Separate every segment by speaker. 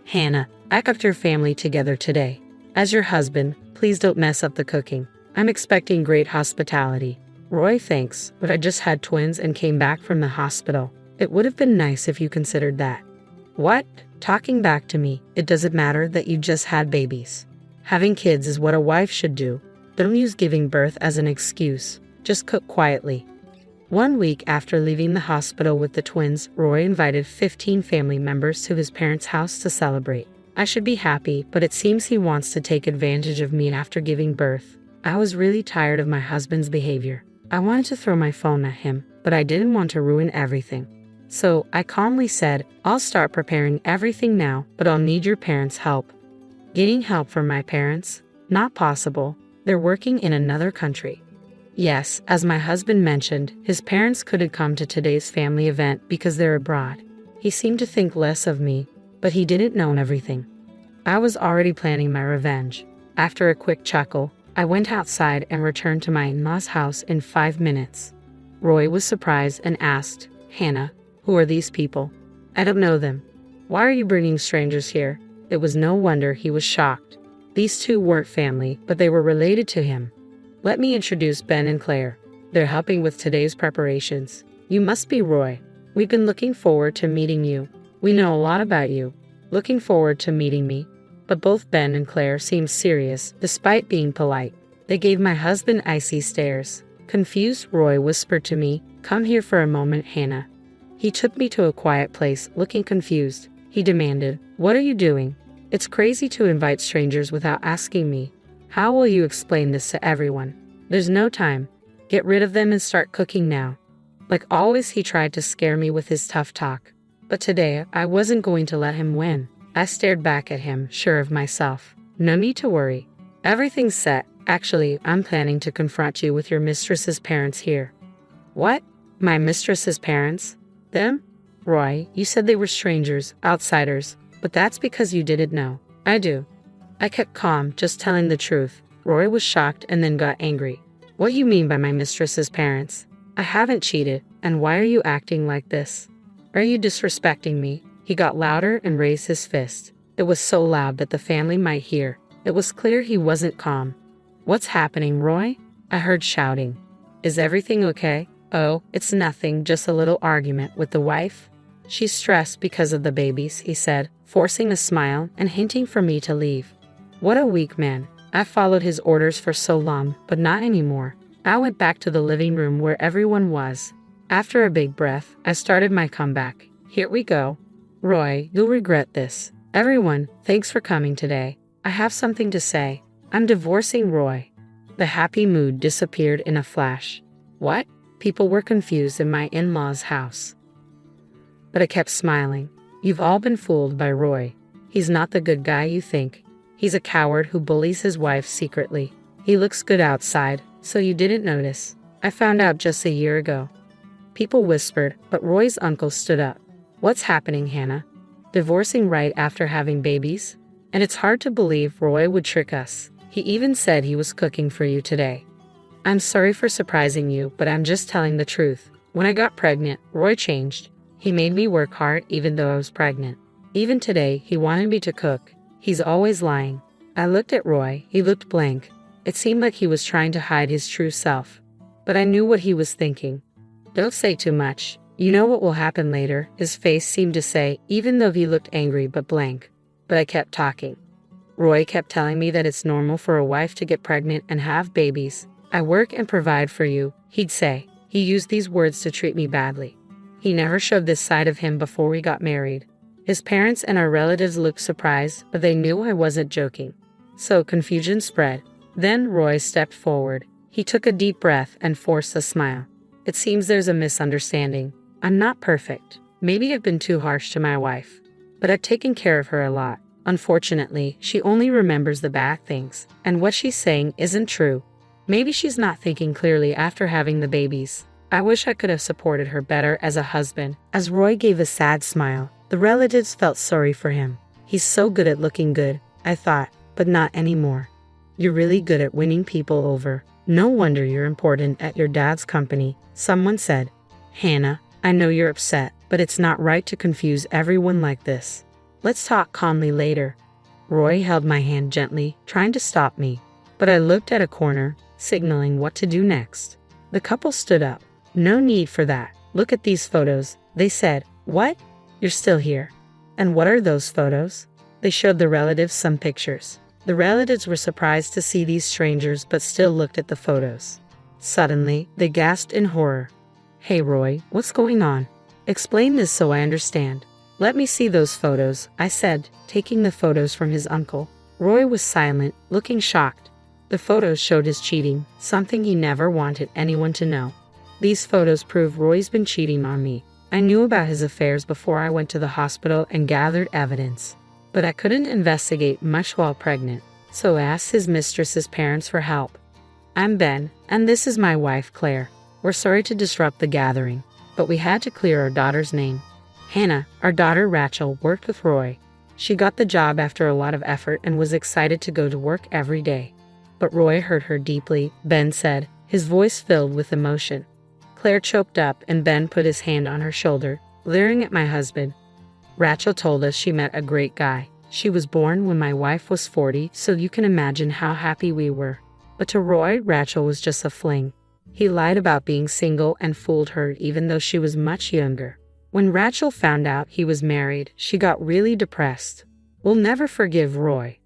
Speaker 1: Hannah, I cooked your family together today. As your husband, please don't mess up the cooking. I'm expecting great hospitality. Roy, thanks, but I just had twins and came back from the hospital. It would have been nice if you considered that. What? Talking back to me, it doesn't matter that you just had babies. Having kids is what a wife should do. Don't use giving birth as an excuse. Just cook quietly. 1 week after leaving the hospital with the twins, Roy invited 15 family members to his parents' house to celebrate. I should be happy, but it seems he wants to take advantage of me after giving birth. I was really tired of my husband's behavior. I wanted to throw my phone at him, but I didn't want to ruin everything. So I calmly said, I'll start preparing everything now, but I'll need your parents' help. Getting help from my parents? Not possible. They're working in another country. Yes, as my husband mentioned, his parents couldn't come to today's family event because they're abroad. He seemed to think less of me, but he didn't know everything. I was already planning my revenge. After a quick chuckle, I went outside and returned to my in-laws' house in 5 minutes. Roy was surprised and asked, Hannah, who are these people? I don't know them. Why are you bringing strangers here? It was no wonder he was shocked. These two weren't family, but they were related to him. Let me introduce Ben and Claire. They're helping with today's preparations. You must be Roy. We've been looking forward to meeting you. We know a lot about you. Looking forward to meeting me. But both Ben and Claire seemed serious, despite being polite. They gave my husband icy stares. Confused, Roy whispered to me, Come here for a moment, Hannah. He took me to a quiet place, looking confused. He demanded, What are you doing? It's crazy to invite strangers without asking me. How will you explain this to everyone? There's no time. Get rid of them and start cooking now. Like always, he tried to scare me with his tough talk. But today, I wasn't going to let him win. I stared back at him, sure of myself. No need to worry. Everything's set. Actually, I'm planning to confront you with your mistress's parents here. What? My mistress's parents? Them? Roy, you said they were strangers, outsiders, but that's because you didn't know. I do. I kept calm, just telling the truth. Roy was shocked and then got angry. What you mean by my mistress's parents? I haven't cheated, and why are you acting like this? Are you disrespecting me? He got louder and raised his fist. It was so loud that the family might hear. It was clear he wasn't calm. What's happening, Roy? I heard shouting. Is everything okay? Oh, it's nothing, just a little argument with the wife. She's stressed because of the babies, he said, forcing a smile and hinting for me to leave. What a weak man. I followed his orders for so long, but not anymore. I went back to the living room where everyone was. After a big breath, I started my comeback. Here we go. Roy, you'll regret this. Everyone, thanks for coming today. I have something to say. I'm divorcing Roy. The happy mood disappeared in a flash. What? People were confused in my in-laws' house. But I kept smiling. You've all been fooled by Roy. He's not the good guy you think. He's a coward who bullies his wife secretly. He looks good outside, so you didn't notice. I found out just a year ago. People whispered, but Roy's uncle stood up. What's happening, Hannah? Divorcing right after having babies? And it's hard to believe Roy would trick us. He even said he was cooking for you today. I'm sorry for surprising you, but I'm just telling the truth. When I got pregnant, Roy changed. He made me work hard even though I was pregnant. Even today, he wanted me to cook. He's always lying. I looked at Roy. He looked blank. It seemed like he was trying to hide his true self. But I knew what he was thinking. Don't say too much. You know what will happen later, his face seemed to say, even though he looked angry but blank. But I kept talking. Roy kept telling me that it's normal for a wife to get pregnant and have babies. I work and provide for you, he'd say. He used these words to treat me badly. He never showed this side of him before we got married. His parents and our relatives looked surprised, but they knew I wasn't joking. So confusion spread. Then Roy stepped forward. He took a deep breath and forced a smile. It seems there's a misunderstanding. I'm not perfect. Maybe I've been too harsh to my wife. But I've taken care of her a lot. Unfortunately, she only remembers the bad things, and what she's saying isn't true. Maybe she's not thinking clearly after having the babies. I wish I could have supported her better as a husband. As Roy gave a sad smile, the relatives felt sorry for him. He's so good at looking good, I thought, but not anymore. You're really good at winning people over. No wonder you're important at your dad's company, someone said. Hannah, I know you're upset, but it's not right to confuse everyone like this. Let's talk calmly later. Roy held my hand gently, trying to stop me, but I looked at a corner, signaling what to do next. The couple stood up. No need for that. Look at these photos, they said. What? You're still here. And what are those photos? They showed the relatives some pictures. The relatives were surprised to see these strangers but still looked at the photos. Suddenly, they gasped in horror. Hey Roy, what's going on? Explain this so I understand. Let me see those photos, I said, taking the photos from his uncle. Roy was silent, looking shocked. The photos showed his cheating, something he never wanted anyone to know. These photos prove Roy's been cheating on me. I knew about his affairs before I went to the hospital and gathered evidence. But I couldn't investigate much while pregnant, so I asked his mistress's parents for help. I'm Ben, and this is my wife Claire. We're sorry to disrupt the gathering, but we had to clear our daughter's name. Hannah, our daughter Rachel, worked with Roy. She got the job after a lot of effort and was excited to go to work every day. But Roy hurt her deeply, Ben said, his voice filled with emotion. Claire choked up and Ben put his hand on her shoulder, leering at my husband. Rachel told us she met a great guy. She was born when my wife was 40, so you can imagine how happy we were. But to Roy, Rachel was just a fling. He lied about being single and fooled her even though she was much younger. When Rachel found out he was married, she got really depressed. We'll never forgive Roy.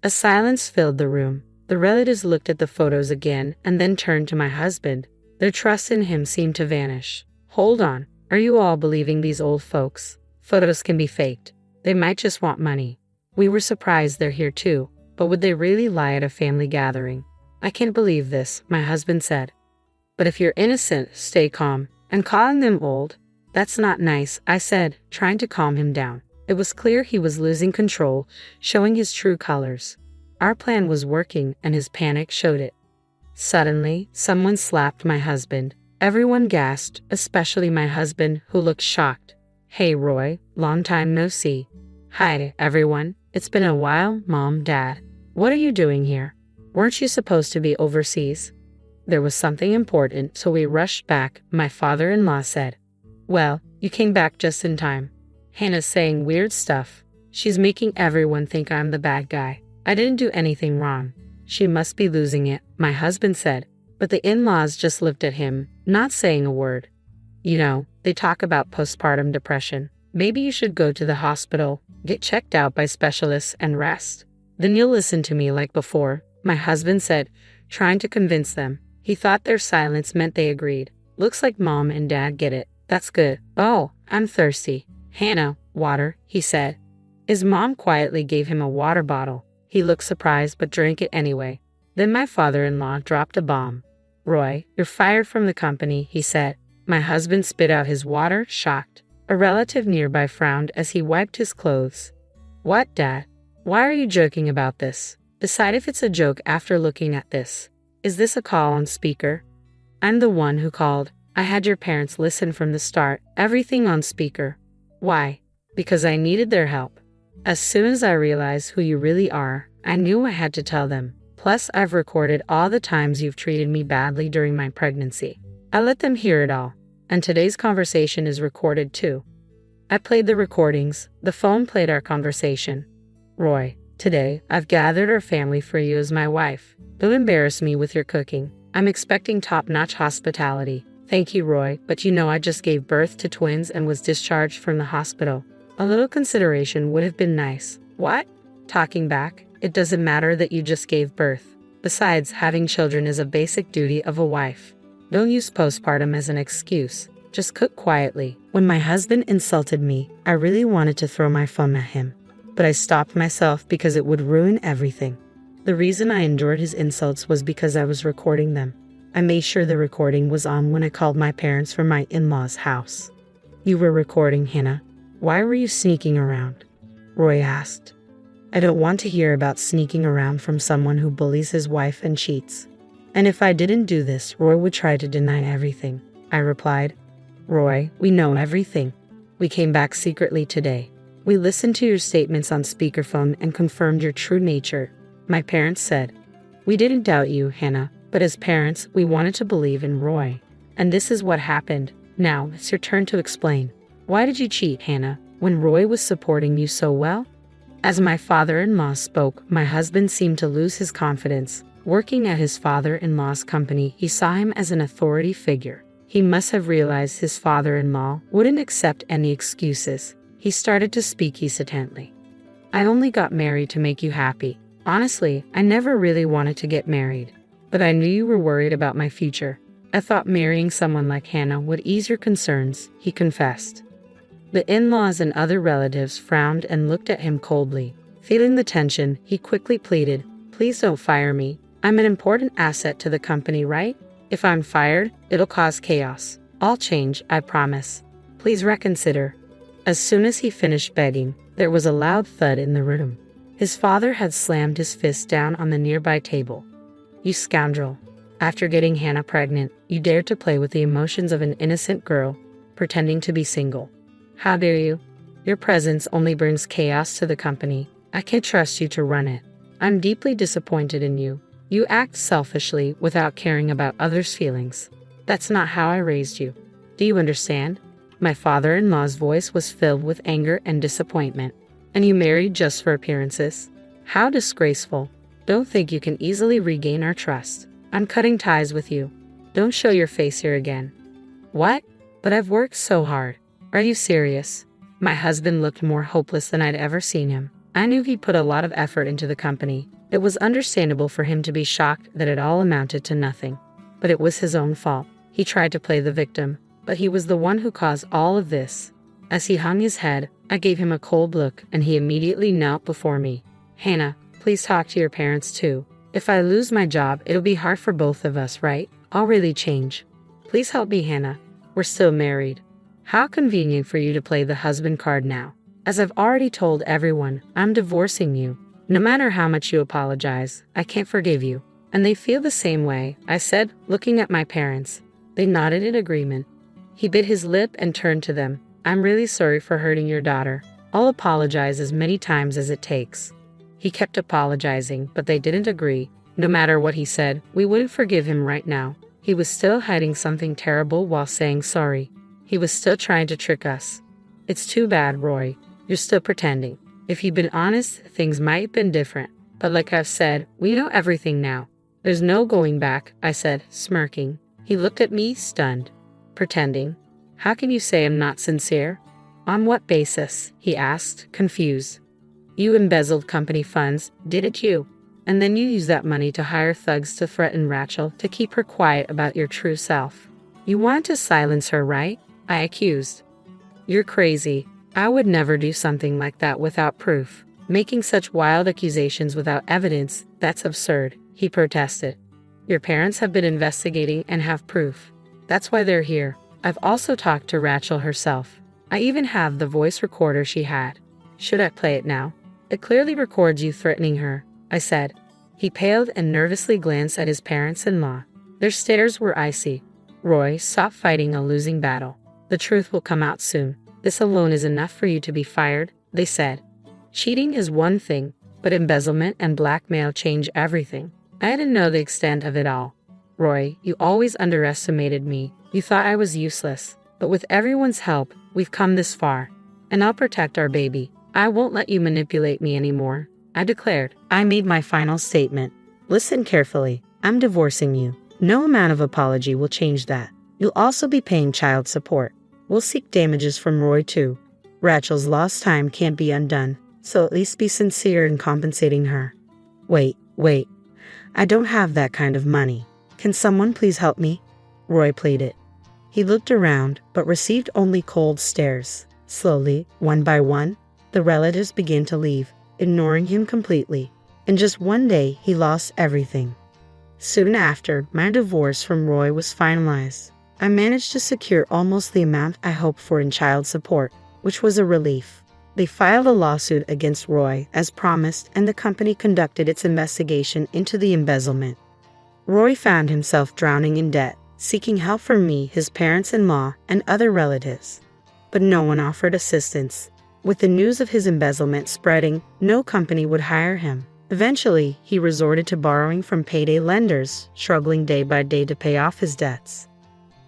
Speaker 1: A silence filled the room. The relatives looked at the photos again and then turned to my husband. Their trust in him seemed to vanish. Hold on, are you all believing these old folks? Photos can be faked. They might just want money. We were surprised they're here too, but would they really lie at a family gathering? I can't believe this, my husband said. But if you're innocent, stay calm. And calling them old? That's not nice, I said, trying to calm him down. It was clear he was losing control, showing his true colors. Our plan was working and his panic showed it. Suddenly, someone slapped my husband. Everyone gasped, especially my husband, who looked shocked. Hey Roy, long time no see. Hi everyone, it's been a while, Mom, Dad. What are you doing here? Weren't you supposed to be overseas? There was something important, so we rushed back, my father-in-law said. Well, you came back just in time. Hannah's saying weird stuff. She's making everyone think I'm the bad guy. I didn't do anything wrong. She must be losing it, my husband said. But the in-laws just looked at him, not saying a word. You know, they talk about postpartum depression. Maybe you should go to the hospital, get checked out by specialists, and rest. Then you'll listen to me like before, my husband said, trying to convince them. He thought their silence meant they agreed. Looks like Mom and Dad get it. That's good. Oh, I'm thirsty. Hannah, water, he said. His mom quietly gave him a water bottle. He looked surprised but drank it anyway. Then my father-in-law dropped a bomb. Roy, you're fired from the company, he said. My husband spit out his water, shocked. A relative nearby frowned as he wiped his clothes. What, Dad? Why are you joking about this? Decide if it's a joke after looking at this. Is this a call on speaker? I'm the one who called. I had your parents listen from the start, everything on speaker. Why? Because I needed their help. As soon as I realized who you really are, I knew I had to tell them. Plus, I've recorded all the times you've treated me badly during my pregnancy. I let them hear it all. And today's conversation is recorded too. I played the recordings. The phone played our conversation. Roy, today, I've gathered our family for you as my wife. Don't embarrass me with your cooking. I'm expecting top-notch hospitality. Thank you, Roy, but you know I just gave birth to twins and was discharged from the hospital. A little consideration would have been nice. What? Talking back, it doesn't matter that you just gave birth. Besides, having children is a basic duty of a wife. Don't use postpartum as an excuse. Just cook quietly. When my husband insulted me, I really wanted to throw my phone at him. But I stopped myself because it would ruin everything. The reason I endured his insults was because I was recording them. I made sure the recording was on when I called my parents from my in-laws' house. You were recording, Hannah. Why were you sneaking around? Roy asked. I don't want to hear about sneaking around from someone who bullies his wife and cheats. And if I didn't do this, Roy would try to deny everything. I replied, Roy, we know everything. We came back secretly today. We listened to your statements on speakerphone and confirmed your true nature. My parents said, we didn't doubt you, Hannah, but as parents, we wanted to believe in Roy. And this is what happened. Now, it's your turn to explain. Why did you cheat, Hannah? when Roy was supporting you so well? As my father-in-law spoke, my husband seemed to lose his confidence. Working at his father-in-law's company, he saw him as an authority figure. He must have realized his father-in-law wouldn't accept any excuses. He started to speak hesitantly. I only got married to make you happy. Honestly, I never really wanted to get married. But I knew you were worried about my future. I thought marrying someone like Hannah would ease your concerns, he confessed. The in-laws and other relatives frowned and looked at him coldly. Feeling the tension, he quickly pleaded, "Please don't fire me. I'm an important asset to the company, right? If I'm fired, it'll cause chaos. I'll change, I promise. Please reconsider." As soon as he finished begging, there was a loud thud in the room. His father had slammed his fist down on the nearby table. "You scoundrel. After getting Hannah pregnant, you dared to play with the emotions of an innocent girl, pretending to be single. How dare you? Your presence only brings chaos to the company. I can't trust you to run it. I'm deeply disappointed in you. You act selfishly without caring about others' feelings. That's not how I raised you. Do you understand?" My father-in-law's voice was filled with anger and disappointment. "And you married just for appearances? How disgraceful. Don't think you can easily regain our trust. I'm cutting ties with you. Don't show your face here again." "What? But I've worked so hard. Are you serious?" My husband looked more hopeless than I'd ever seen him. I knew he'd put a lot of effort into the company. It was understandable for him to be shocked that it all amounted to nothing. But it was his own fault. He tried to play the victim, but he was the one who caused all of this. As he hung his head, I gave him a cold look and he immediately knelt before me. "Hannah, please talk to your parents too. If I lose my job, it'll be hard for both of us, right? I'll really change. Please help me, Hannah. We're still married." How convenient for you to play the husband card now. As I've already told everyone, I'm divorcing you. No matter how much you apologize, I can't forgive you. And they feel the same way, I said, looking at my parents. They nodded in agreement. He bit his lip and turned to them. "I'm really sorry for hurting your daughter. I'll apologize as many times as it takes." He kept apologizing, but they didn't agree. No matter what he said, we wouldn't forgive him right now. He was still hiding something terrible while saying sorry. He was still trying to trick us. "It's too bad, Roy. You're still pretending. If you'd been honest, things might have been different. But like I've said, we know everything now. There's no going back," I said, smirking. He looked at me, stunned. "Pretending? How can you say I'm not sincere?" "On what basis?" he asked, confused. "You embezzled company funds, didn't you? And then you used that money to hire thugs to threaten Rachel to keep her quiet about your true self. You wanted to silence her, right?" I accused. "You're crazy. I would never do something like that without proof. Making such wild accusations without evidence, that's absurd," he protested. "Your parents have been investigating and have proof. That's why they're here. I've also talked to Rachel herself. I even have the voice recorder she had. Should I play it now? It clearly records you threatening her," I said. He paled and nervously glanced at his parents-in-law. Their stares were icy. "Roy, stop fighting a losing battle. The truth will come out soon. This alone is enough for you to be fired," they said. Cheating is one thing, but embezzlement and blackmail change everything. I didn't know the extent of it all. "Roy, you always underestimated me. You thought I was useless. But with everyone's help, we've come this far. And I'll protect our baby. I won't let you manipulate me anymore," I declared. I made my final statement. "Listen carefully. I'm divorcing you. No amount of apology will change that. You'll also be paying child support. We'll seek damages from Roy too. Rachel's lost time can't be undone, so at least be sincere in compensating her." Wait. I don't have that kind of money. Can someone please help me?" Roy pleaded. He looked around, but received only cold stares. Slowly, one by one, the relatives began to leave, ignoring him completely. In just one day, he lost everything. Soon after, my divorce from Roy was finalized. I managed to secure almost the amount I hoped for in child support, which was a relief. They filed a lawsuit against Roy as promised, and the company conducted its investigation into the embezzlement. Roy found himself drowning in debt, seeking help from me, his parents-in-law, and other relatives. But no one offered assistance. With the news of his embezzlement spreading, no company would hire him. Eventually, he resorted to borrowing from payday lenders, struggling day by day to pay off his debts.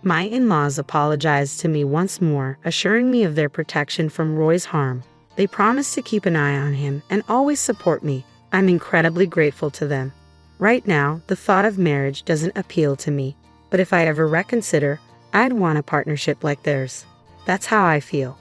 Speaker 1: My in-laws apologized to me once more, assuring me of their protection from Roy's harm. They promised to keep an eye on him and always support me. I'm incredibly grateful to them. Right now, the thought of marriage doesn't appeal to me, but if I ever reconsider, I'd want a partnership like theirs. That's how I feel.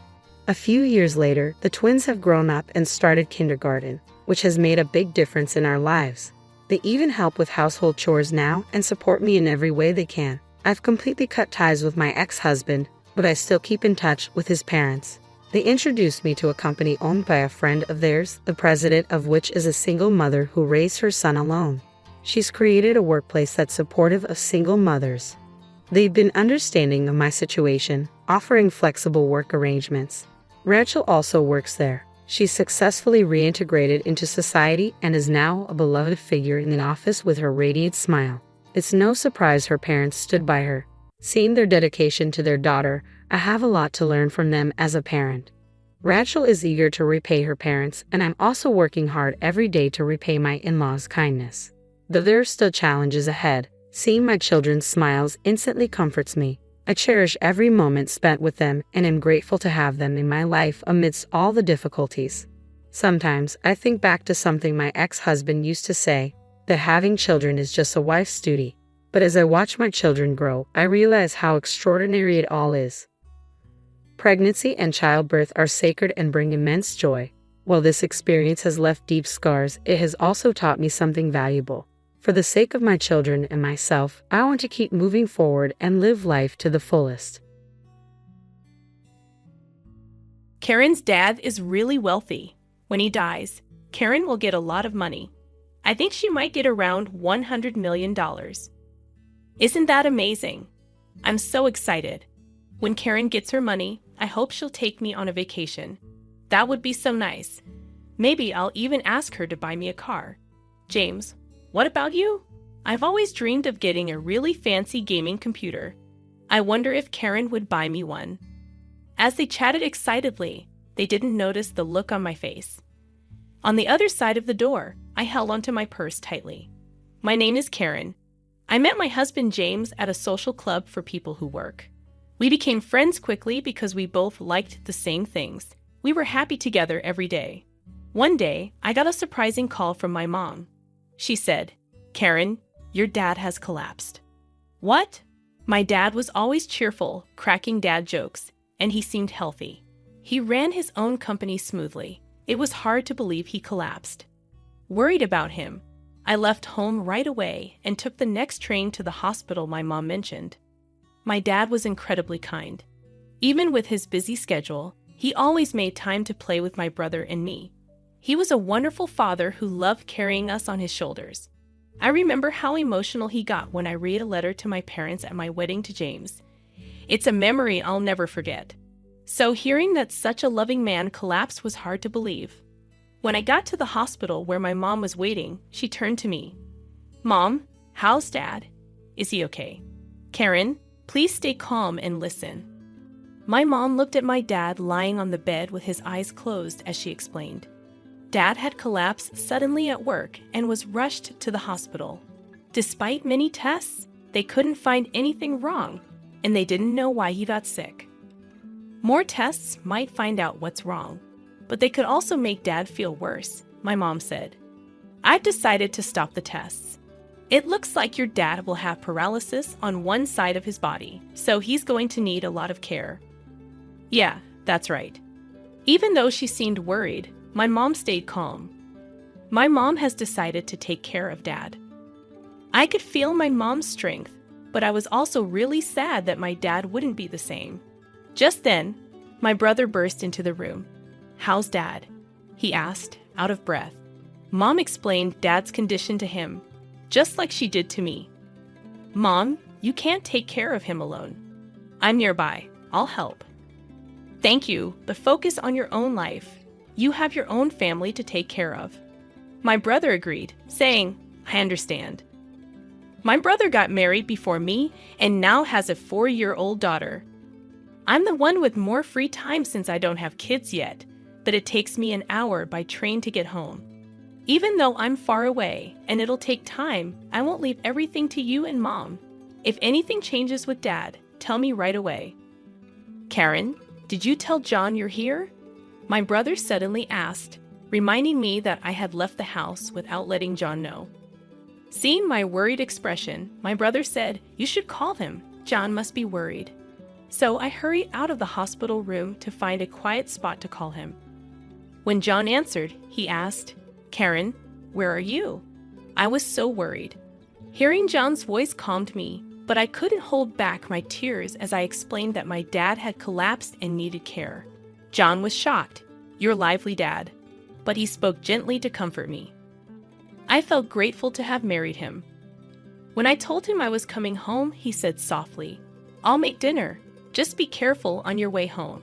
Speaker 1: A few years later, the twins have grown up and started kindergarten, which has made a big difference in our lives. They even help with household chores now and support me in every way they can. I've completely cut ties with my ex-husband, but I still keep in touch with his parents. They introduced me to a company owned by a friend of theirs, the president of which is a single mother who raised her son alone. She's created a workplace that's supportive of single mothers. They've been understanding of my situation, offering flexible work arrangements. Rachel also works there. She's successfully reintegrated into society and is now a beloved figure in the office with her radiant smile. It's no surprise her parents stood by her. Seeing their dedication to their daughter, I have a lot to learn from them as a parent. Rachel is eager to repay her parents, and I'm also working hard every day to repay my in-laws' kindness. Though there are still challenges ahead, seeing my children's smiles instantly comforts me. I cherish every moment spent with them and am grateful to have them in my life amidst all the difficulties. Sometimes I think back to something my ex-husband used to say, that having children is just a wife's duty. But as I watch my children grow, I realize how extraordinary it all is. Pregnancy and childbirth are sacred and bring immense joy. While this experience has left deep scars, it has also taught me something valuable. For the sake of my children and myself, I want to keep moving forward and live life to the fullest.
Speaker 2: Karen's dad is really wealthy. When he dies, Karen will get a lot of money. I think she might get around $100 million. Isn't that amazing? I'm so excited. When Karen gets her money, I hope she'll take me on a vacation. That would be so nice. Maybe I'll even ask her to buy me a car. James, what about you? I've always dreamed of getting a really fancy gaming computer. I wonder if Karen would buy me one. As they chatted excitedly, they didn't notice the look on my face. On the other side of the door, I held onto my purse tightly. My name is Karen. I met my husband James at a social club for people who work. We became friends quickly because we both liked the same things. We were happy together every day. One day, I got a surprising call from my mom. She said, "Karen, your dad has collapsed." What? My dad was always cheerful, cracking dad jokes, and he seemed healthy. He ran his own company smoothly. It was hard to believe he collapsed. Worried about him, I left home right away and took the next train to the hospital my mom mentioned. My dad was incredibly kind. Even with his busy schedule, he always made time to play with my brother and me. He was a wonderful father who loved carrying us on his shoulders. I remember how emotional he got when I read a letter to my parents at my wedding to James. It's a memory I'll never forget. So hearing that such a loving man collapsed was hard to believe. When I got to the hospital where my mom was waiting, she turned to me. "Mom, how's Dad? Is he okay? Karen, please stay calm and listen." My mom looked at my dad lying on the bed with his eyes closed as she explained. Dad had collapsed suddenly at work and was rushed to the hospital. Despite many tests, they couldn't find anything wrong, and they didn't know why he got sick. More tests might find out what's wrong, but they could also make Dad feel worse, my mom said. I've decided to stop the tests. It looks like your dad will have paralysis on one side of his body, so he's going to need a lot of care. Yeah, that's right. Even though she seemed worried, my mom stayed calm. My mom has decided to take care of Dad. I could feel my mom's strength, but I was also really sad that my dad wouldn't be the same. Just then, my brother burst into the room. "How's Dad?" he asked, out of breath. Mom explained Dad's condition to him, just like she did to me. "Mom, you can't take care of him alone. I'm nearby. I'll help." "Thank you, but focus on your own life. You have your own family to take care of." My brother agreed, saying, "I understand." My brother got married before me and now has a 4-year-old daughter. I'm the one with more free time since I don't have kids yet, but it takes me an hour by train to get home. Even though I'm far away and it'll take time, I won't leave everything to you and Mom. If anything changes with Dad, tell me right away." "Karen, did you tell John you're here?" my brother suddenly asked, reminding me that I had left the house without letting John know. Seeing my worried expression, my brother said, "You should call him. John must be worried." So I hurried out of the hospital room to find a quiet spot to call him. When John answered, he asked, "Karen, where are you?" I was so worried. Hearing John's voice calmed me, but I couldn't hold back my tears as I explained that my dad had collapsed and needed care. John was shocked. "Your lively dad." But he spoke gently to comfort me. I felt grateful to have married him. When I told him I was coming home, he said softly, "I'll make dinner. Just be careful on your way home."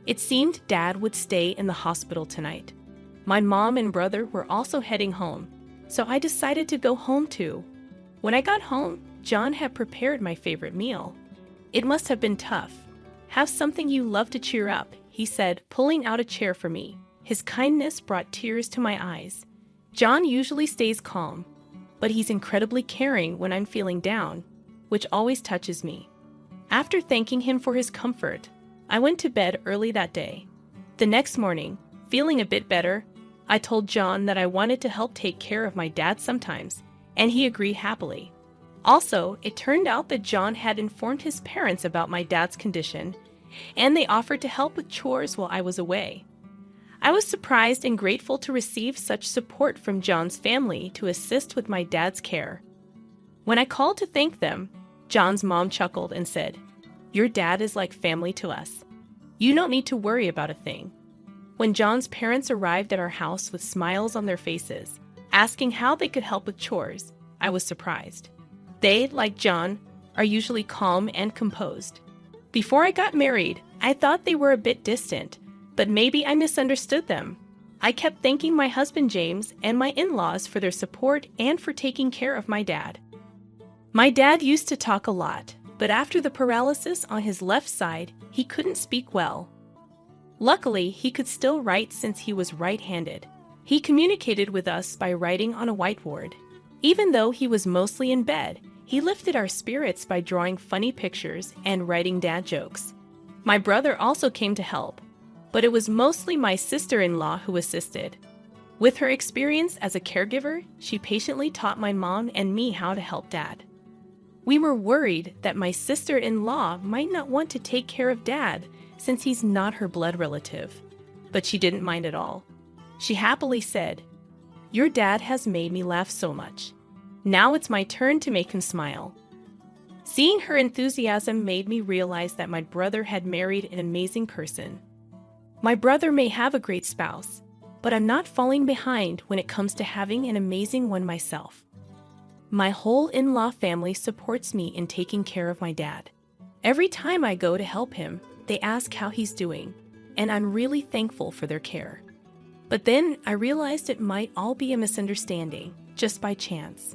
Speaker 2: It seemed Dad would stay in the hospital tonight. My mom and brother were also heading home, so I decided to go home too. When I got home, John had prepared my favorite meal. It must have been tough. "Have something you love to cheer up," he said, pulling out a chair for me. His kindness brought tears to my eyes. John usually stays calm, but he's incredibly caring when I'm feeling down, which always touches me. After thanking him for his comfort, I went to bed early that day. The next morning, feeling a bit better, I told John that I wanted to help take care of my dad sometimes, and he agreed happily. Also, it turned out that John had informed his parents about my dad's condition, and they offered to help with chores while I was away. I was surprised and grateful to receive such support from John's family to assist with my dad's care. When I called to thank them, John's mom chuckled and said, "Your dad is like family to us. You don't need to worry about a thing." When John's parents arrived at our house with smiles on their faces, asking how they could help with chores, I was surprised. They, like John, are usually calm and composed. Before I got married, I thought they were a bit distant, but maybe I misunderstood them. I kept thanking my husband James and my in-laws for their support and for taking care of my dad. My dad used to talk a lot, but after the paralysis on his left side, he couldn't speak well. Luckily, he could still write since he was right-handed. He communicated with us by writing on a whiteboard. Even though he was mostly in bed, he lifted our spirits by drawing funny pictures and writing dad jokes. My brother also came to help, but it was mostly my sister-in-law who assisted. With her experience as a caregiver, she patiently taught my mom and me how to help Dad. We were worried that my sister-in-law might not want to take care of Dad since he's not her blood relative, but she didn't mind at all. She happily said, "Your dad has made me laugh so much. Now it's my turn to make him smile." Seeing her enthusiasm made me realize that my brother had married an amazing person. My brother may have a great spouse, but I'm not falling behind when it comes to having an amazing one myself. My whole in-law family supports me in taking care of my dad. Every time I go to help him, they ask how he's doing, and I'm really thankful for their care. But then I realized it might all be a misunderstanding, just by chance.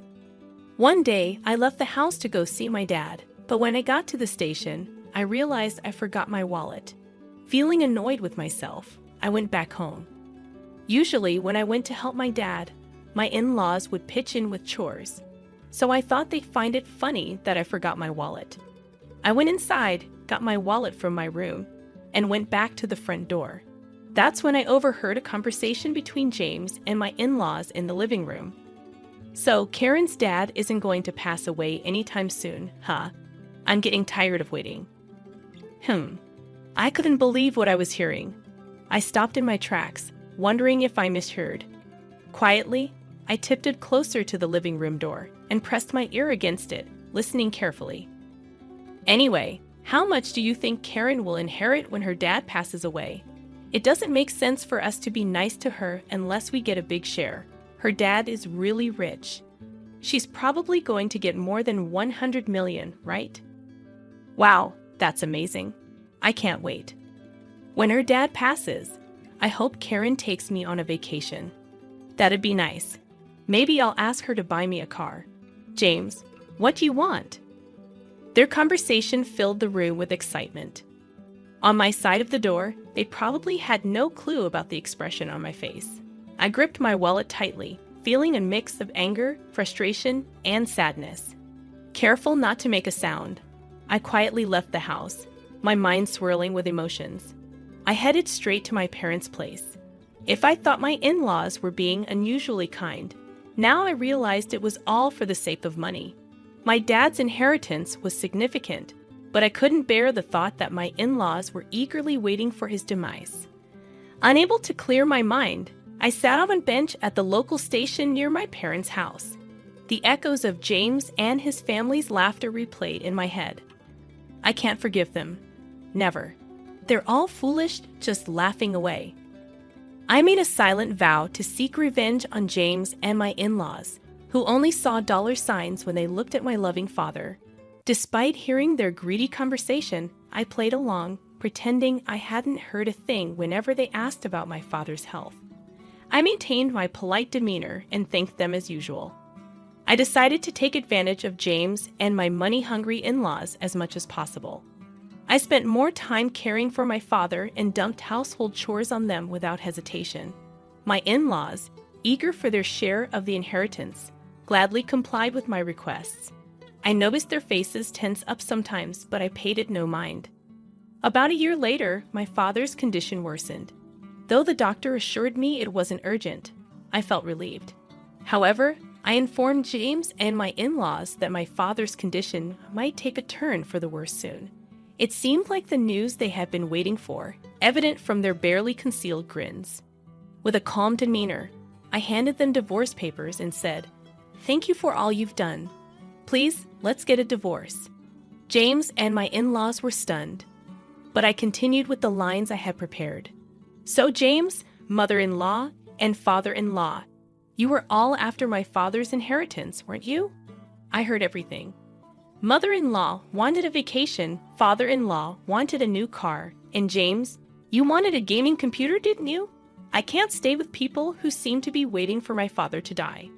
Speaker 2: One day, I left the house to go see my dad, but when I got to the station, I realized I forgot my wallet. Feeling annoyed with myself, I went back home. Usually, when I went to help my dad, my in-laws would pitch in with chores, so I thought they'd find it funny that I forgot my wallet. I went inside, got my wallet from my room, and went back to the front door. That's when I overheard a conversation between James and my in-laws in the living room. "So, Karen's dad isn't going to pass away anytime soon, huh? I'm getting tired of waiting." I couldn't believe what I was hearing. I stopped in my tracks, wondering if I misheard. Quietly, I tiptoed closer to the living room door and pressed my ear against it, listening carefully. "Anyway, how much do you think Karen will inherit when her dad passes away? It doesn't make sense for us to be nice to her unless we get a big share. Her dad is really rich. She's probably going to get more than 100 million, right?" Wow, that's amazing. I can't wait. When her dad passes, I hope Karen takes me on a vacation. That'd be nice. Maybe I'll ask her to buy me a car. "James, what do you want?" Their conversation filled the room with excitement. On my side of the door, they probably had no clue about the expression on my face. I gripped my wallet tightly, feeling a mix of anger, frustration, and sadness. Careful not to make a sound, I quietly left the house, my mind swirling with emotions. I headed straight to my parents' place. If I thought my in-laws were being unusually kind, now I realized it was all for the sake of money. My dad's inheritance was significant, but I couldn't bear the thought that my in-laws were eagerly waiting for his demise. Unable to clear my mind, I sat on a bench at the local station near my parents' house. The echoes of James and his family's laughter replayed in my head. I can't forgive them. Never. They're all foolish, just laughing away. I made a silent vow to seek revenge on James and my in-laws, who only saw dollar signs when they looked at my loving father. Despite hearing their greedy conversation, I played along, pretending I hadn't heard a thing whenever they asked about my father's health. I maintained my polite demeanor and thanked them as usual. I decided to take advantage of James and my money-hungry in-laws as much as possible. I spent more time caring for my father and dumped household chores on them without hesitation. My in-laws, eager for their share of the inheritance, gladly complied with my requests. I noticed their faces tense up sometimes, but I paid it no mind. About a year later, my father's condition worsened. Though the doctor assured me it wasn't urgent, I felt relieved. However, I informed James and my in-laws that my father's condition might take a turn for the worse soon. It seemed like the news they had been waiting for, evident from their barely concealed grins. With a calm demeanor, I handed them divorce papers and said, "Thank you for all you've done. Please, let's get a divorce." James and my in-laws were stunned, but I continued with the lines I had prepared. "So James, mother-in-law, and father-in-law, you were all after my father's inheritance, weren't you?" I heard everything. Mother-in-law wanted a vacation, father-in-law wanted a new car, and James, you wanted a gaming computer, didn't you? I can't stay with people who seem to be waiting for my father to die.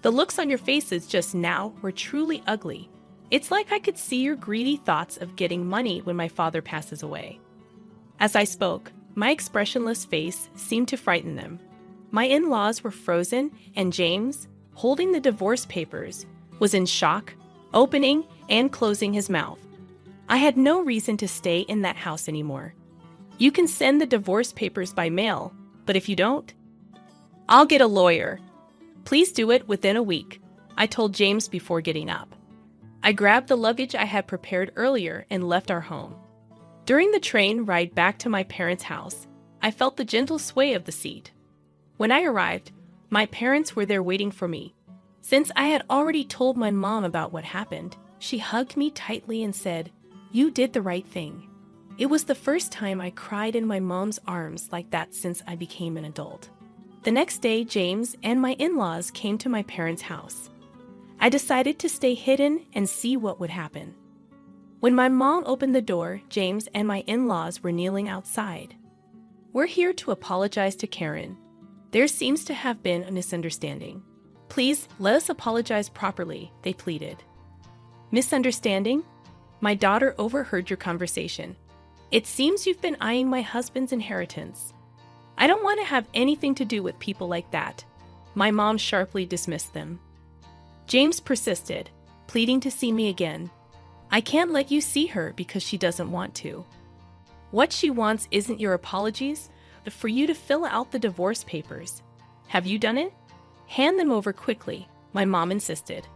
Speaker 2: The looks on your faces just now were truly ugly. It's like I could see your greedy thoughts of getting money when my father passes away. As I spoke, my expressionless face seemed to frighten them. My in-laws were frozen, and James, holding the divorce papers, was in shock, opening and closing his mouth. I had no reason to stay in that house anymore. "You can send the divorce papers by mail, but if you don't, I'll get a lawyer. Please do it within a week," I told James before getting up. I grabbed the luggage I had prepared earlier and left our home. During the train ride back to my parents' house, I felt the gentle sway of the seat. When I arrived, my parents were there waiting for me. Since I had already told my mom about what happened, she hugged me tightly and said, "You did the right thing." It was the first time I cried in my mom's arms like that since I became an adult. The next day, James and my in-laws came to my parents' house. I decided to stay hidden and see what would happen. When my mom opened the door, James and my in-laws were kneeling outside. "We're here to apologize to Karen. There seems to have been a misunderstanding. Please, let us apologize properly," they pleaded. "Misunderstanding? My daughter overheard your conversation. It seems you've been eyeing my husband's inheritance. I don't want to have anything to do with people like that." My mom sharply dismissed them. James persisted, pleading to see me again. "I can't let you see her because she doesn't want to. What she wants isn't your apologies, but for you to fill out the divorce papers. Have you done it? Hand them over quickly," my mom insisted.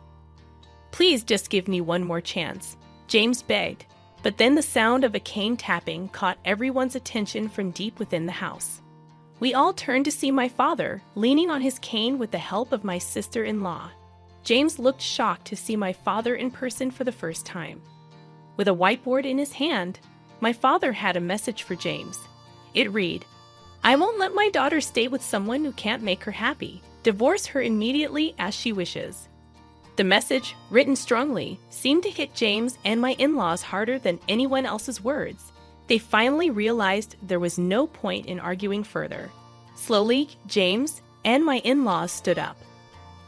Speaker 2: "Please just give me one more chance," James begged, but then the sound of a cane tapping caught everyone's attention from deep within the house. We all turned to see my father, leaning on his cane with the help of my sister-in-law. James looked shocked to see my father in person for the first time. With a whiteboard in his hand, my father had a message for James. It read, "I won't let my daughter stay with someone who can't make her happy. Divorce her immediately as she wishes." The message, written strongly, seemed to hit James and my in-laws harder than anyone else's words. They finally realized there was no point in arguing further. Slowly, James and my in-laws stood up.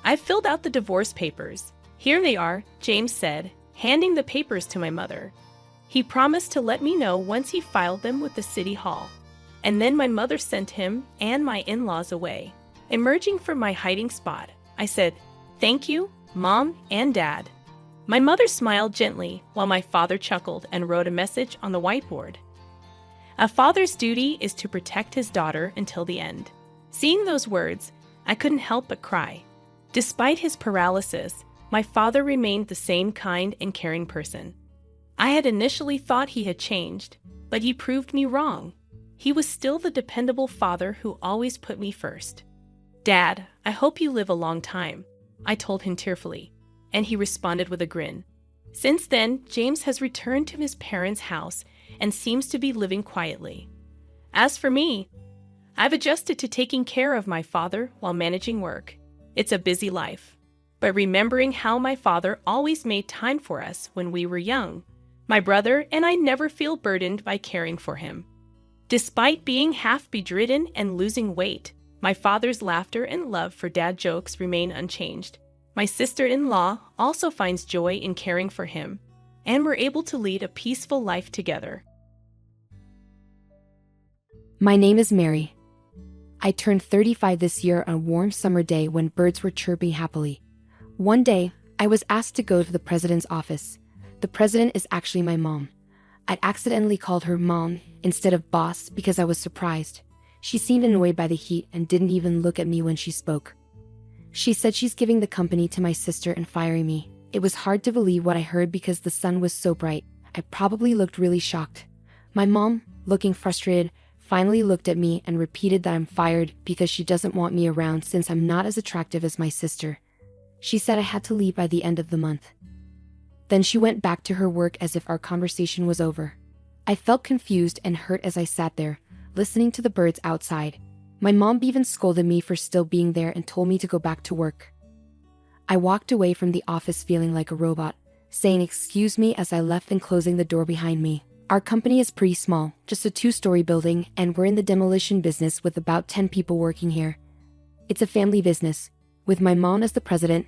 Speaker 2: "I filled out the divorce papers. Here they are," James said, handing the papers to my mother. He promised to let me know once he filed them with the city hall. And then my mother sent him and my in-laws away. Emerging from my hiding spot, I said, "Thank you, Mom and Dad." My mother smiled gently while my father chuckled and wrote a message on the whiteboard. A father's duty is to protect his daughter until the end. Seeing those words, I couldn't help but cry. Despite his paralysis, my father remained the same kind and caring person. I had initially thought he had changed, but he proved me wrong. He was still the dependable father who always put me first. "Dad, I hope you live a long time," I told him tearfully, and he responded with a grin. Since then, James has returned to his parents' house and seems to be living quietly. As for me, I've adjusted to taking care of my father while managing work. It's a busy life. But remembering how my father always made time for us when we were young, my brother and I never feel burdened by caring for him. Despite being half bedridden and losing weight, my father's laughter and love for dad jokes remain unchanged. My sister-in-law also finds joy in caring for him, and we're able to lead a peaceful life together.
Speaker 3: My name is Mary. I turned 35 this year on a warm summer day when birds were chirping happily. One day, I was asked to go to the president's office. The president is actually my mom. I'd accidentally called her mom instead of boss because I was surprised. She seemed annoyed by the heat and didn't even look at me when she spoke. She said she's giving the company to my sister and firing me. It was hard to believe what I heard because the sun was so bright. I probably looked really shocked. My mom, looking frustrated, finally looked at me and repeated that I'm fired because she doesn't want me around since I'm not as attractive as my sister. She said I had to leave by the end of the month. Then she went back to her work as if our conversation was over. I felt confused and hurt as I sat there, listening to the birds outside. My mom even scolded me for still being there and told me to go back to work. I walked away from the office feeling like a robot, saying excuse me as I left and closing the door behind me. Our company is pretty small, just a 2-story building, and we're in the demolition business with about 10 people working here. It's a family business, with my mom as the president,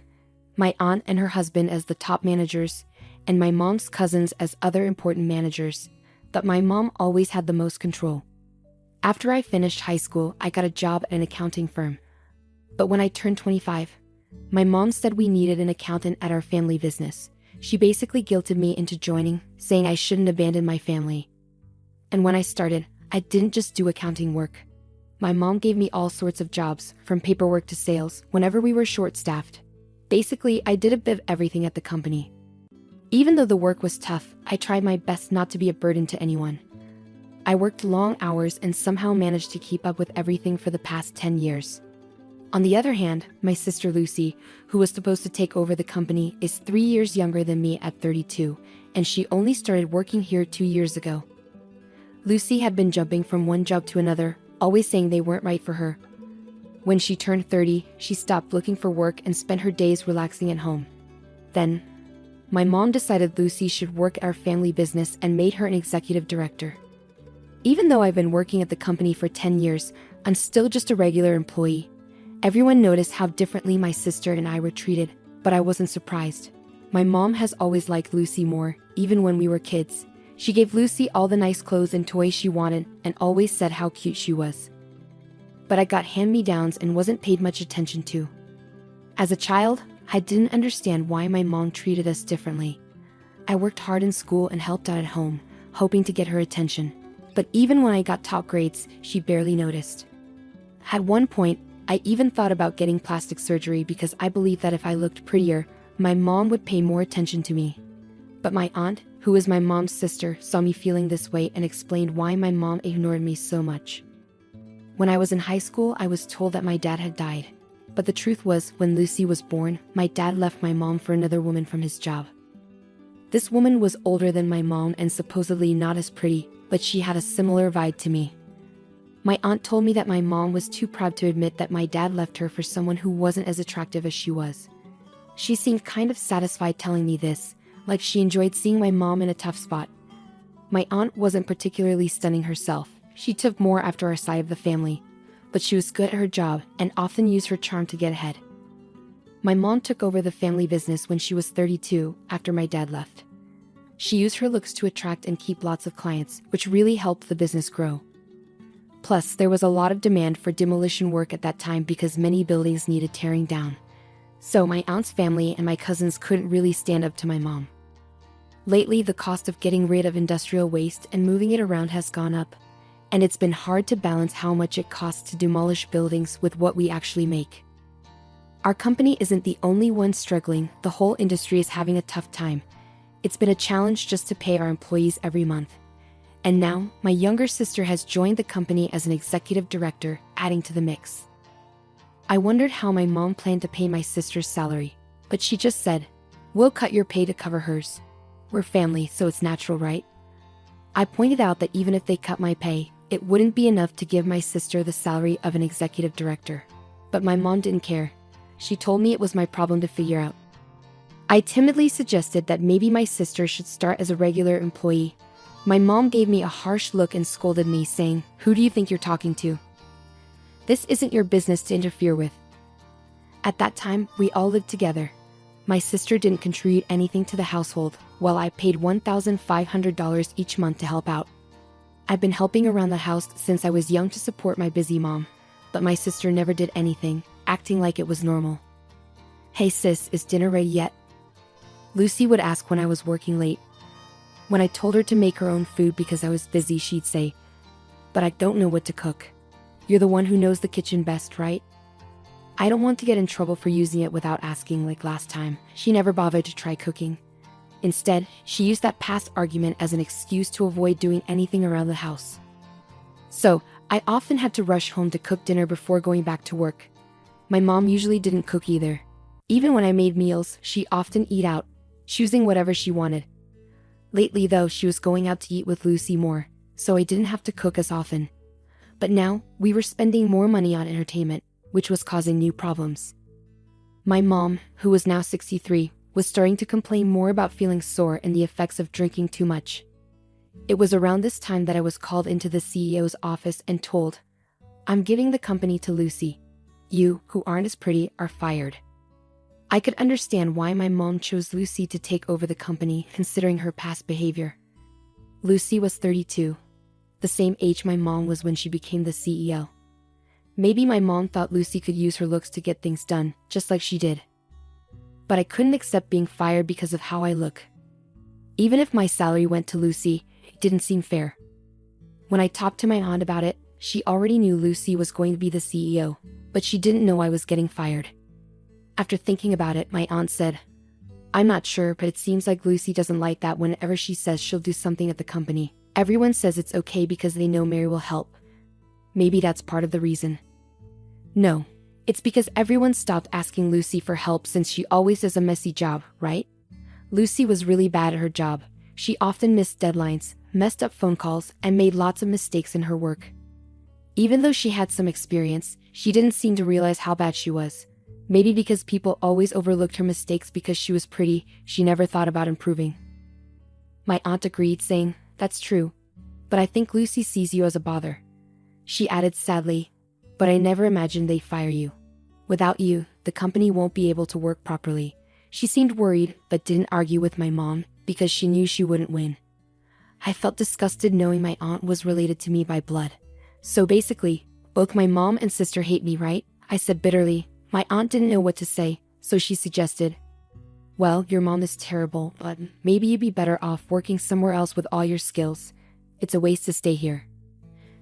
Speaker 3: my aunt and her husband as the top managers, and my mom's cousins as other important managers, but my mom always had the most control. After I finished high school, I got a job at an accounting firm. But when I turned 25, my mom said we needed an accountant at our family business. She basically guilted me into joining, saying I shouldn't abandon my family. And when I started, I didn't just do accounting work. My mom gave me all sorts of jobs, from paperwork to sales, whenever we were short-staffed. Basically, I did a bit of everything at the company. Even though the work was tough, I tried my best not to be a burden to anyone. I worked long hours and somehow managed to keep up with everything for the past 10 years. On the other hand, my sister Lucy, who was supposed to take over the company, is 3 years younger than me at 32, and she only started working here 2 years ago. Lucy had been jumping from one job to another, always saying they weren't right for her. When she turned 30, she stopped looking for work and spent her days relaxing at home. Then, my mom decided Lucy should work at our family business and made her an executive director. Even though I've been working at the company for 10 years, I'm still just a regular employee. Everyone noticed how differently my sister and I were treated, but I wasn't surprised. My mom has always liked Lucy more, even when we were kids. She gave Lucy all the nice clothes and toys she wanted and always said how cute she was. But I got hand-me-downs and wasn't paid much attention to. As a child, I didn't understand why my mom treated us differently. I worked hard in school and helped out at home, hoping to get her attention. But even when I got top grades, she barely noticed. At one point, I even thought about getting plastic surgery because I believed that if I looked prettier, my mom would pay more attention to me. But my aunt, who is my mom's sister, saw me feeling this way and explained why my mom ignored me so much. When I was in high school, I was told that my dad had died. But the truth was, when Lucy was born, my dad left my mom for another woman from his job. This woman was older than my mom and supposedly not as pretty, but she had a similar vibe to me. My aunt told me that my mom was too proud to admit that my dad left her for someone who wasn't as attractive as she was. She seemed kind of satisfied telling me this, like she enjoyed seeing my mom in a tough spot. My aunt wasn't particularly stunning herself. She took more after our side of the family, but she was good at her job and often used her charm to get ahead. My mom took over the family business when she was 32, after my dad left. She used her looks to attract and keep lots of clients, which really helped the business grow. Plus, there was a lot of demand for demolition work at that time because many buildings needed tearing down. So my aunt's family and my cousins couldn't really stand up to my mom. Lately, the cost of getting rid of industrial waste and moving it around has gone up, and it's been hard to balance how much it costs to demolish buildings with what we actually make. Our company isn't the only one struggling, the whole industry is having a tough time. It's been a challenge just to pay our employees every month. And now, my younger sister has joined the company as an executive director, adding to the mix. I wondered how my mom planned to pay my sister's salary, but she just said, "We'll cut your pay to cover hers. We're family, so it's natural, right?" I pointed out that even if they cut my pay, it wouldn't be enough to give my sister the salary of an executive director. But my mom didn't care. She told me it was my problem to figure out. I timidly suggested that maybe my sister should start as a regular employee. My mom gave me a harsh look and scolded me, saying, "Who do you think you're talking to? This isn't your business to interfere with." At that time, we all lived together. My sister didn't contribute anything to the household, while I paid $1,500 each month to help out. I've been helping around the house since I was young to support my busy mom, but my sister never did anything, acting like it was normal. "Hey sis, is dinner ready yet?" Lucy would ask when I was working late. When I told her to make her own food because I was busy, she'd say, "But I don't know what to cook. You're the one who knows the kitchen best, right?" I don't want to get in trouble for using it without asking like last time. She never bothered to try cooking. Instead, she used that past argument as an excuse to avoid doing anything around the house. So, I often had to rush home to cook dinner before going back to work. My mom usually didn't cook either. Even when I made meals, she often eat out, choosing whatever she wanted. Lately though, she was going out to eat with Lucy more, so I didn't have to cook as often. But now, we were spending more money on entertainment, which was causing new problems. My mom, who was now 63, was starting to complain more about feeling sore and the effects of drinking too much. It was around this time that I was called into the CEO's office and told, "I'm giving the company to Lucy. You, who aren't as pretty, are fired." I could understand why my mom chose Lucy to take over the company, considering her past behavior. Lucy was 32, the same age my mom was when she became the CEO. Maybe my mom thought Lucy could use her looks to get things done, just like she did. But I couldn't accept being fired because of how I look. Even if my salary went to Lucy, it didn't seem fair. When I talked to my aunt about it, she already knew Lucy was going to be the CEO, but she didn't know I was getting fired. After thinking about it, my aunt said, "I'm not sure, but it seems like Lucy doesn't like that whenever she says she'll do something at the company. Everyone says it's okay because they know Mary will help. Maybe that's part of the reason." No, it's because everyone stopped asking Lucy for help since she always does a messy job, right? Lucy was really bad at her job. She often missed deadlines, messed up phone calls, and made lots of mistakes in her work. Even though she had some experience, she didn't seem to realize how bad she was. Maybe because people always overlooked her mistakes because she was pretty, she never thought about improving. My aunt agreed, saying, "That's true. But I think Lucy sees you as a bother." She added sadly, "But I never imagined they'd fire you. Without you, the company won't be able to work properly." She seemed worried, but didn't argue with my mom because she knew she wouldn't win. I felt disgusted knowing my aunt was related to me by blood. "So basically, both my mom and sister hate me, right?" I said bitterly. My aunt didn't know what to say, so she suggested, "Well, your mom is terrible, but maybe you'd be better off working somewhere else with all your skills. It's a waste to stay here."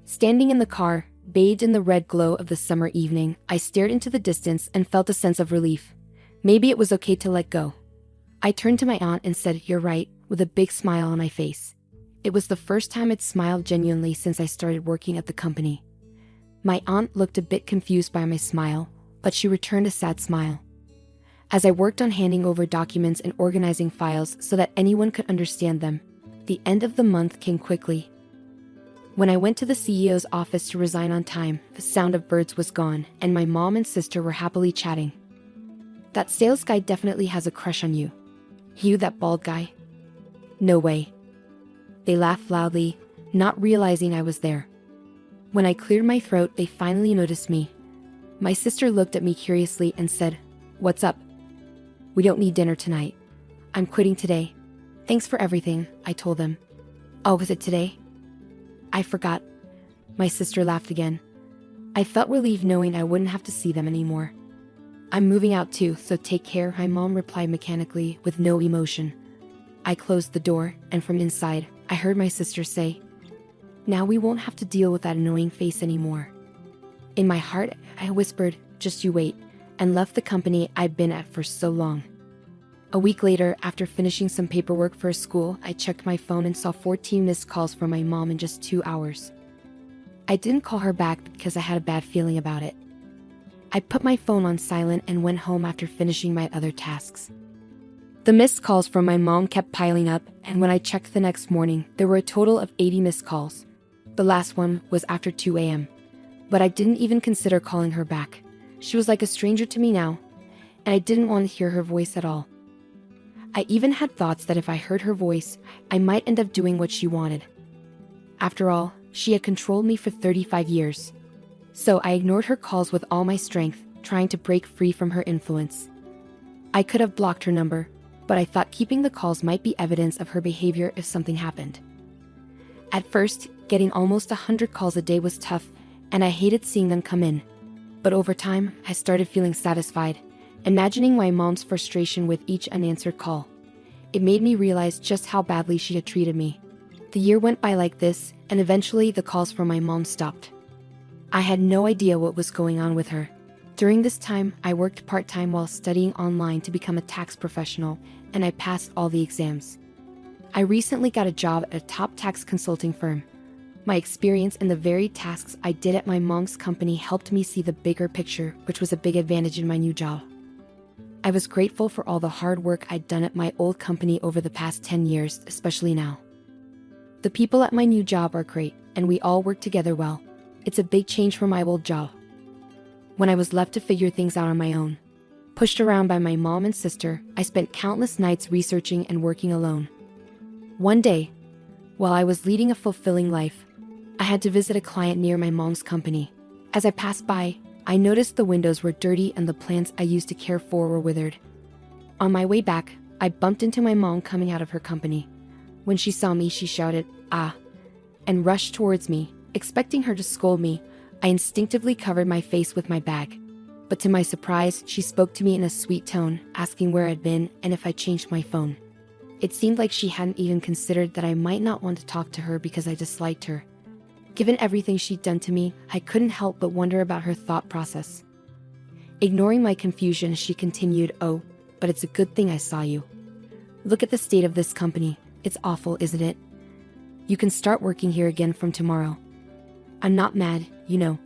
Speaker 3: Standing in the car, bathed in the red glow of the summer evening, I stared into the distance and felt a sense of relief. Maybe it was okay to let go. I turned to my aunt and said, "You're right," with a big smile on my face. It was the first time I'd smiled genuinely since I started working at the company. My aunt looked a bit confused by my smile, but she returned a sad smile. As I worked on handing over documents and organizing files so that anyone could understand them, the end of the month came quickly. When I went to the CEO's office to resign on time, the sound of birds was gone, and my mom and sister were happily chatting. "That sales guy definitely has a crush on you." "You, that bald guy?" "No way." They laughed loudly, not realizing I was there. When I cleared my throat, they finally noticed me. My sister looked at me curiously and said, "What's up?" "We don't need dinner tonight. I'm quitting today." "Thanks for everything," I told them. "Oh, was it today?" "I forgot." My sister laughed again. I felt relieved knowing I wouldn't have to see them anymore. I'm moving out too, so take care, my mom replied mechanically with no emotion. I closed the door, and from inside, I heard my sister say, "Now we won't have to deal with that annoying face anymore." In my heart, I whispered, "Just you wait," and left the company I'd been at for so long. A week later, after finishing some paperwork for school, I checked my phone and saw 14 missed calls from my mom in just 2 hours. I didn't call her back because I had a bad feeling about it. I put my phone on silent and went home after finishing my other tasks. The missed calls from my mom kept piling up, and when I checked the next morning, there were a total of 80 missed calls. The last one was after 2 a.m. But I didn't even consider calling her back. She was like a stranger to me now, and I didn't want to hear her voice at all. I even had thoughts that if I heard her voice, I might end up doing what she wanted. After all, she had controlled me for 35 years. So I ignored her calls with all my strength, trying to break free from her influence. I could have blocked her number, but I thought keeping the calls might be evidence of her behavior if something happened. At first, getting almost 100 calls a day was tough, and I hated seeing them come in. But over time, I started feeling satisfied, imagining my mom's frustration with each unanswered call. It made me realize just how badly she had treated me. The year went by like this, and eventually the calls from my mom stopped. I had no idea what was going on with her. During this time, I worked part-time while studying online to become a tax professional, and I passed all the exams. I recently got a job at a top tax consulting firm. My experience in the very tasks I did at my mom's company helped me see the bigger picture, which was a big advantage in my new job. I was grateful for all the hard work I'd done at my old company over the past 10 years, especially now. The people at my new job are great, and we all work together well. It's a big change from my old job. When I was left to figure things out on my own, pushed around by my mom and sister, I spent countless nights researching and working alone. One day, while I was leading a fulfilling life, I had to visit a client near my mom's company. As I passed by, I noticed the windows were dirty and the plants I used to care for were withered. On my way back, I bumped into my mom coming out of her company. When she saw me, she shouted, "Ah," and rushed towards me. Expecting her to scold me, I instinctively covered my face with my bag. But to my surprise, she spoke to me in a sweet tone, asking where I'd been and if I changed my phone. It seemed like she hadn't even considered that I might not want to talk to her because I disliked her. Given everything she'd done to me, I couldn't help but wonder about her thought process. Ignoring my confusion, she continued, "Oh, but it's a good thing I saw you. Look at the state of this company. It's awful, isn't it? You can start working here again from tomorrow. I'm not mad, you know.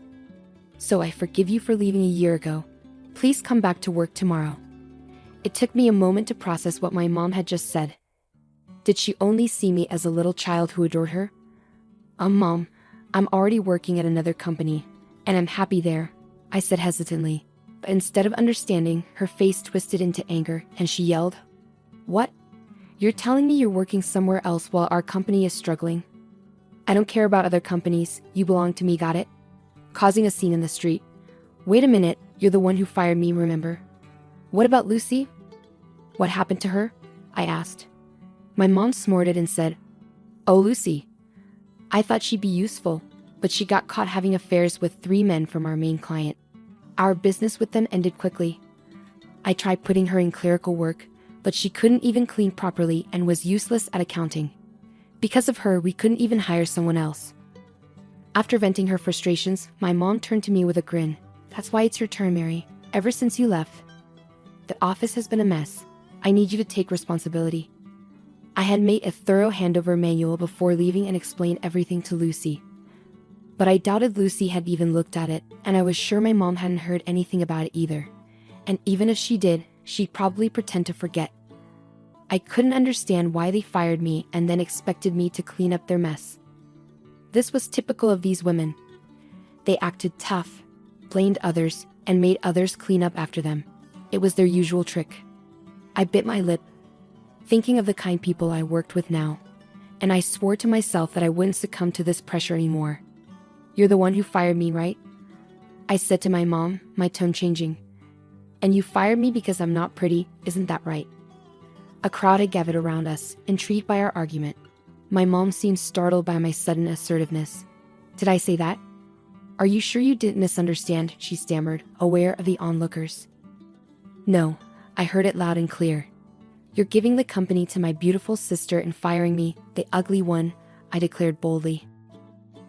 Speaker 3: So I forgive you for leaving a year ago. Please come back to work tomorrow." It took me a moment to process what my mom had just said. Did she only see me as a little child who adored her? Mom, I'm already working at another company, and I'm happy there," I said hesitantly. But instead of understanding, her face twisted into anger, and she yelled, "What? You're telling me you're working somewhere else while our company is struggling? I don't care about other companies, you belong to me, got it?" Causing a scene in the street. "Wait a minute, you're the one who fired me, remember? What about Lucy? What happened to her?" I asked. My mom snorted and said, "Oh, Lucy. I thought she'd be useful, but she got caught having affairs with 3 men from our main client. Our business with them ended quickly. I tried putting her in clerical work, but she couldn't even clean properly and was useless at accounting. Because of her, we couldn't even hire someone else." After venting her frustrations, my mom turned to me with a grin. "That's why it's your turn, Mary. Ever since you left, the office has been a mess. I need you to take responsibility." I had made a thorough handover manual before leaving and explained everything to Lucy. But I doubted Lucy had even looked at it, and I was sure my mom hadn't heard anything about it either. And even if she did, she'd probably pretend to forget. I couldn't understand why they fired me and then expected me to clean up their mess. This was typical of these women. They acted tough, blamed others, and made others clean up after them. It was their usual trick. I bit my lip, thinking of the kind people I worked with now, and I swore to myself that I wouldn't succumb to this pressure anymore. "You're the one who fired me, right?" I said to my mom, my tone changing. "And you fired me because I'm not pretty, isn't that right?" A crowd had gathered around us, intrigued by our argument. My mom seemed startled by my sudden assertiveness. "Did I say that? Are you sure you didn't misunderstand?" she stammered, aware of the onlookers. No, I heard it loud and clear. You're giving the company to my beautiful sister and firing me, the ugly one, I declared boldly.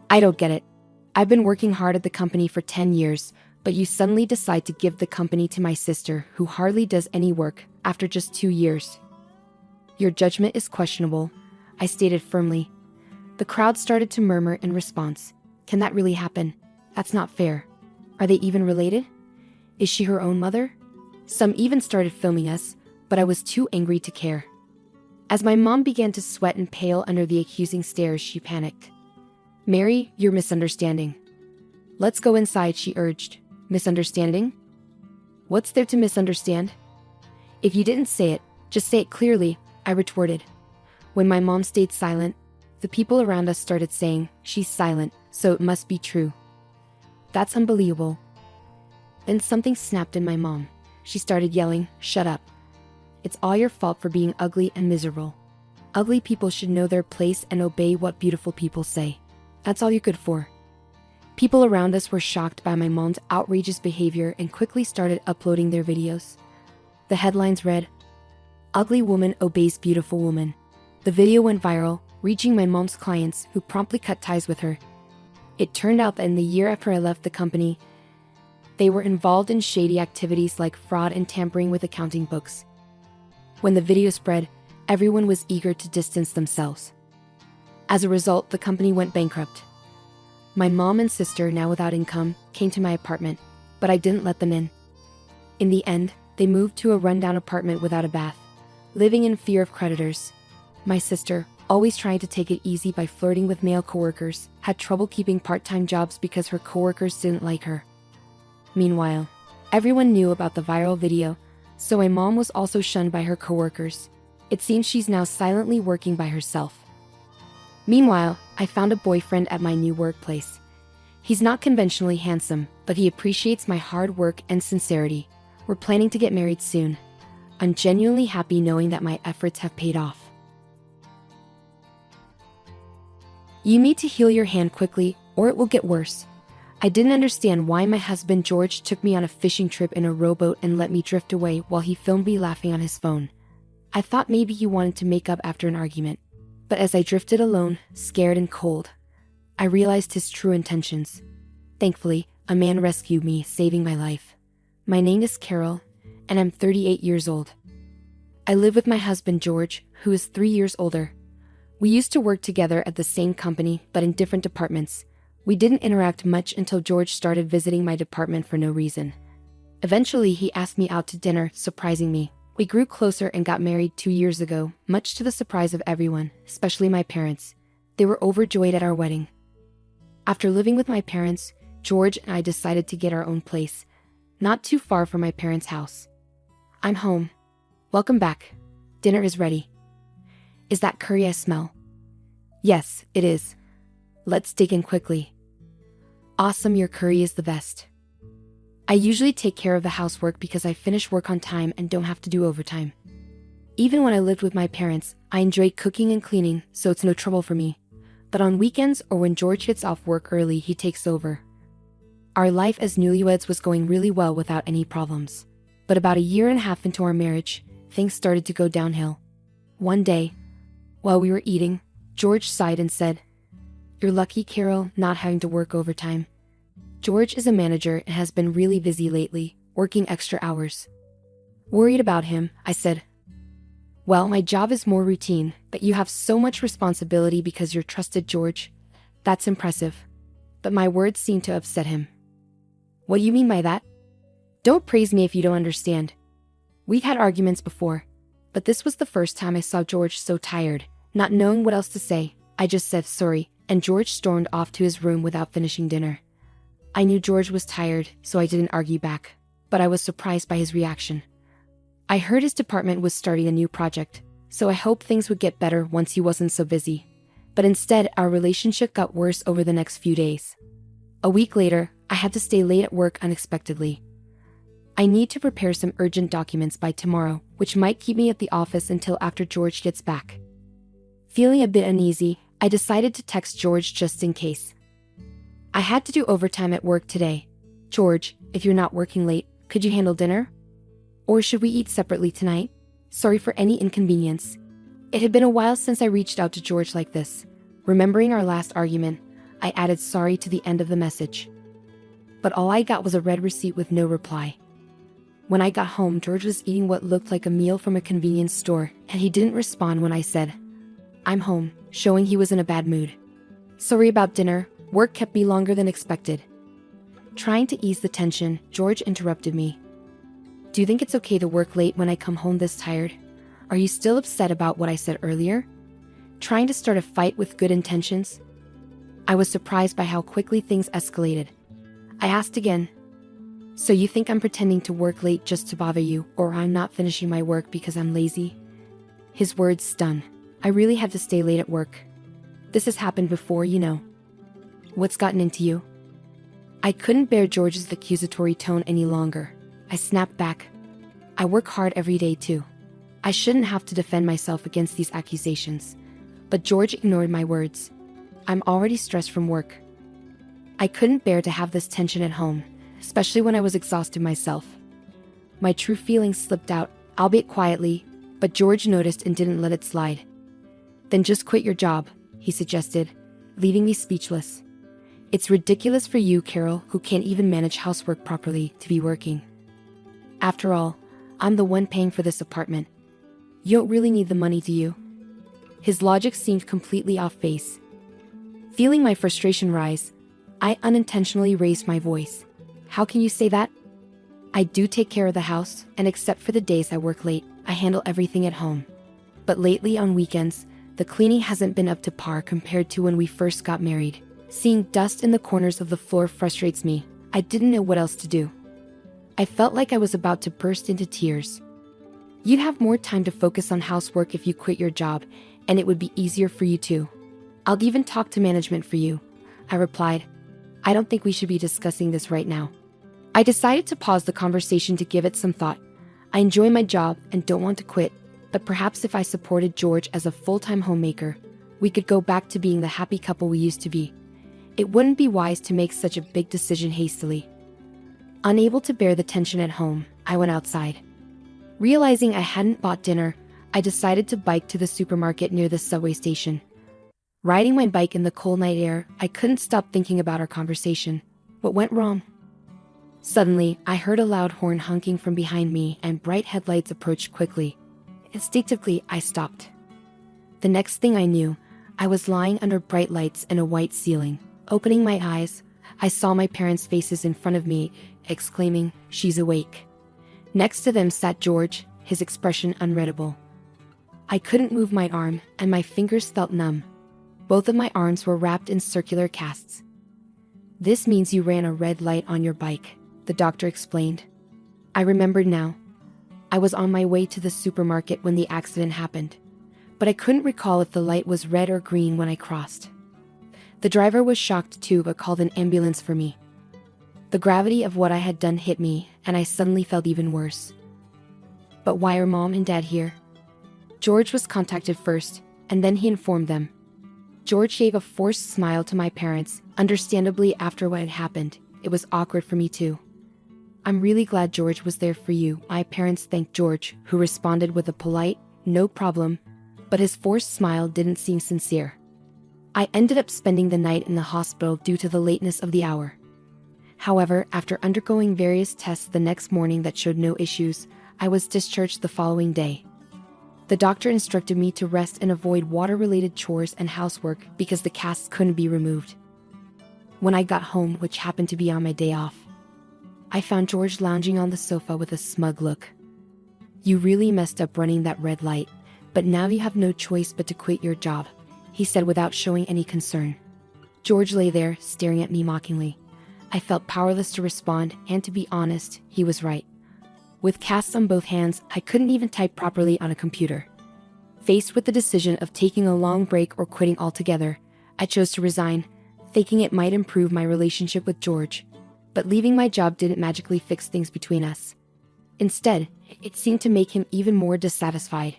Speaker 3: I don't get it. I've been working hard at the company for 10 years, but you suddenly decide to give the company to my sister, who hardly does any work, after just 2 years. Your judgment is questionable, I stated firmly. The crowd started to murmur in response. Can that really happen? That's not fair. Are they even related? Is she her own mother? Some even started filming us, but I was too angry to care. As my mom began to sweat and pale under the accusing stares, she panicked. Mary, you're misunderstanding. Let's go inside, she urged. Misunderstanding? What's there to misunderstand? If you didn't say it, just say it clearly, I retorted. When my mom stayed silent, the people around us started saying, she's silent, so it must be true. That's unbelievable. Then something snapped in my mom. She started yelling, shut up. It's all your fault for being ugly and miserable. Ugly people should know their place and obey what beautiful people say. That's all you're good for. People around us were shocked by my mom's outrageous behavior and quickly started uploading their videos. The headlines read, Ugly woman obeys beautiful woman. The video went viral, reaching my mom's clients, who promptly cut ties with her. It turned out that in the year after I left the company, they were involved in shady activities like fraud and tampering with accounting books. When the video spread, everyone was eager to distance themselves. As a result, the company went bankrupt. My mom and sister, now without income, came to my apartment, but I didn't let them in. In the end, they moved to a rundown apartment without a bath, living in fear of creditors. My sister, always trying to take it easy by flirting with male coworkers, had trouble keeping part-time jobs because her coworkers didn't like her. Meanwhile, everyone knew about the viral video, so my mom was also shunned by her coworkers. It seems she's now silently working by herself. Meanwhile, I found a boyfriend at my new workplace. He's not conventionally handsome, but he appreciates my hard work and sincerity. We're planning to get married soon. I'm genuinely happy knowing that my efforts have paid off. You need to heal your hand quickly, or it will get worse. I didn't understand why my husband George took me on a fishing trip in a rowboat and let me drift away while he filmed me laughing on his phone. I thought maybe he wanted to make up after an argument. But as I drifted alone, scared and cold, I realized his true intentions. Thankfully, a man rescued me, saving my life. My name is Carol, and I'm 38 years old. I live with my husband George, who is 3 years older. We used to work together at the same company, but in different departments. We didn't interact much until George started visiting my department for no reason. Eventually, he asked me out to dinner, surprising me. We grew closer and got married 2 years ago, much to the surprise of everyone, especially my parents. They were overjoyed at our wedding. After living with my parents, George and I decided to get our own place, not too far from my parents' house. I'm home. Welcome back. Dinner is ready. Is that curry I smell? Yes, it is. Let's dig in quickly. Awesome, your curry is the best. I usually take care of the housework because I finish work on time and don't have to do overtime. Even when I lived with my parents, I enjoyed cooking and cleaning, so it's no trouble for me. But on weekends or when George gets off work early, he takes over. Our life as newlyweds was going really well without any problems. But about a year and a half into our marriage, things started to go downhill. One day, while we were eating, George sighed and said, "You're lucky, Carol, not having to work overtime." George is a manager and has been really busy lately, working extra hours. Worried about him, I said, "Well, my job is more routine, but you have so much responsibility because you're trusted, George. That's impressive." But my words seemed to upset him. "What do you mean by that? Don't praise me if you don't understand. We've had arguments before, but this was the first time I saw George so tired. Not knowing what else to say, I just said sorry, and George stormed off to his room without finishing dinner. I knew George was tired, so I didn't argue back, but I was surprised by his reaction. I heard his department was starting a new project, so I hoped things would get better once he wasn't so busy. But instead, our relationship got worse over the next few days. A week later, I had to stay late at work unexpectedly. I need to prepare some urgent documents by tomorrow, which might keep me at the office until after George gets back. Feeling a bit uneasy, I decided to text George just in case. I had to do overtime at work today. "George, if you're not working late, could you handle dinner?" Or should we eat separately tonight? Sorry for any inconvenience. It had been a while since I reached out to George like this. Remembering our last argument, I added sorry to the end of the message. But all I got was a red receipt with no reply. When I got home, George was eating what looked like a meal from a convenience store, and he didn't respond when I said, "I'm home," showing he was in a bad mood. "Sorry about dinner, work kept me longer than expected." Trying to ease the tension, George interrupted me. "Do you think it's okay to work late when I come home this tired? Are you still upset about what I said earlier? Trying to start a fight with good intentions?" I was surprised by how quickly things escalated. I asked again, "So you think I'm pretending to work late just to bother you, or I'm not finishing my work because I'm lazy?" His words stung. I really had to stay late at work. This has happened before, you know. What's gotten into you? I couldn't bear George's accusatory tone any longer. I snapped back. I work hard every day too. I shouldn't have to defend myself against these accusations. But George ignored my words. I'm already stressed from work. I couldn't bear to have this tension at home, especially when I was exhausted myself. My true feelings slipped out, albeit quietly, but George noticed and didn't let it slide. "Then just quit your job," he suggested, leaving me speechless. "It's ridiculous for you, Carol, who can't even manage housework properly, to be working. After all, I'm the one paying for this apartment. You don't really need the money, do you?" His logic seemed completely off base. Feeling my frustration rise, I unintentionally raised my voice. "How can you say that? I do take care of the house, and except for the days I work late, I handle everything at home. But lately on weekends, the cleaning hasn't been up to par compared to when we first got married. Seeing dust in the corners of the floor frustrates me. I didn't know what else to do." I felt like I was about to burst into tears. "You'd have more time to focus on housework if you quit your job, and it would be easier for you too. I'll even talk to management for you," I replied. "I don't think we should be discussing this right now." I decided to pause the conversation to give it some thought. I enjoy my job and don't want to quit, but perhaps if I supported George as a full-time homemaker, we could go back to being the happy couple we used to be. It wouldn't be wise to make such a big decision hastily. Unable to bear the tension at home, I went outside. Realizing I hadn't bought dinner, I decided to bike to the supermarket near the subway station. Riding my bike in the cold night air, I couldn't stop thinking about our conversation. What went wrong? Suddenly, I heard a loud horn honking from behind me and bright headlights approached quickly. Instinctively, I stopped. The next thing I knew, I was lying under bright lights and a white ceiling. Opening my eyes, I saw my parents' faces in front of me, exclaiming, "She's awake." Next to them sat George, his expression unreadable. I couldn't move my arm, and my fingers felt numb. Both of my arms were wrapped in circular casts. "This means you ran a red light on your bike," the doctor explained. I remembered now. I was on my way to the supermarket when the accident happened, but I couldn't recall if the light was red or green when I crossed. The driver was shocked too, but called an ambulance for me. The gravity of what I had done hit me, and I suddenly felt even worse. But why are Mom and Dad here? George was contacted first, and then he informed them. George gave a forced smile to my parents. Understandably, after what had happened, it was awkward for me too. "I'm really glad George was there for you," my parents thanked George, who responded with a polite, "No problem," but his forced smile didn't seem sincere. I ended up spending the night in the hospital due to the lateness of the hour. However, after undergoing various tests the next morning that showed no issues, I was discharged the following day. The doctor instructed me to rest and avoid water-related chores and housework because the casts couldn't be removed. When I got home, which happened to be on my day off, I found George lounging on the sofa with a smug look. "You really messed up running that red light, but now you have no choice but to quit your job," he said without showing any concern. George lay there, staring at me mockingly. I felt powerless to respond, and to be honest, he was right. With casts on both hands, I couldn't even type properly on a computer. Faced with the decision of taking a long break or quitting altogether, I chose to resign, thinking it might improve my relationship with George. But leaving my job didn't magically fix things between us. Instead, it seemed to make him even more dissatisfied.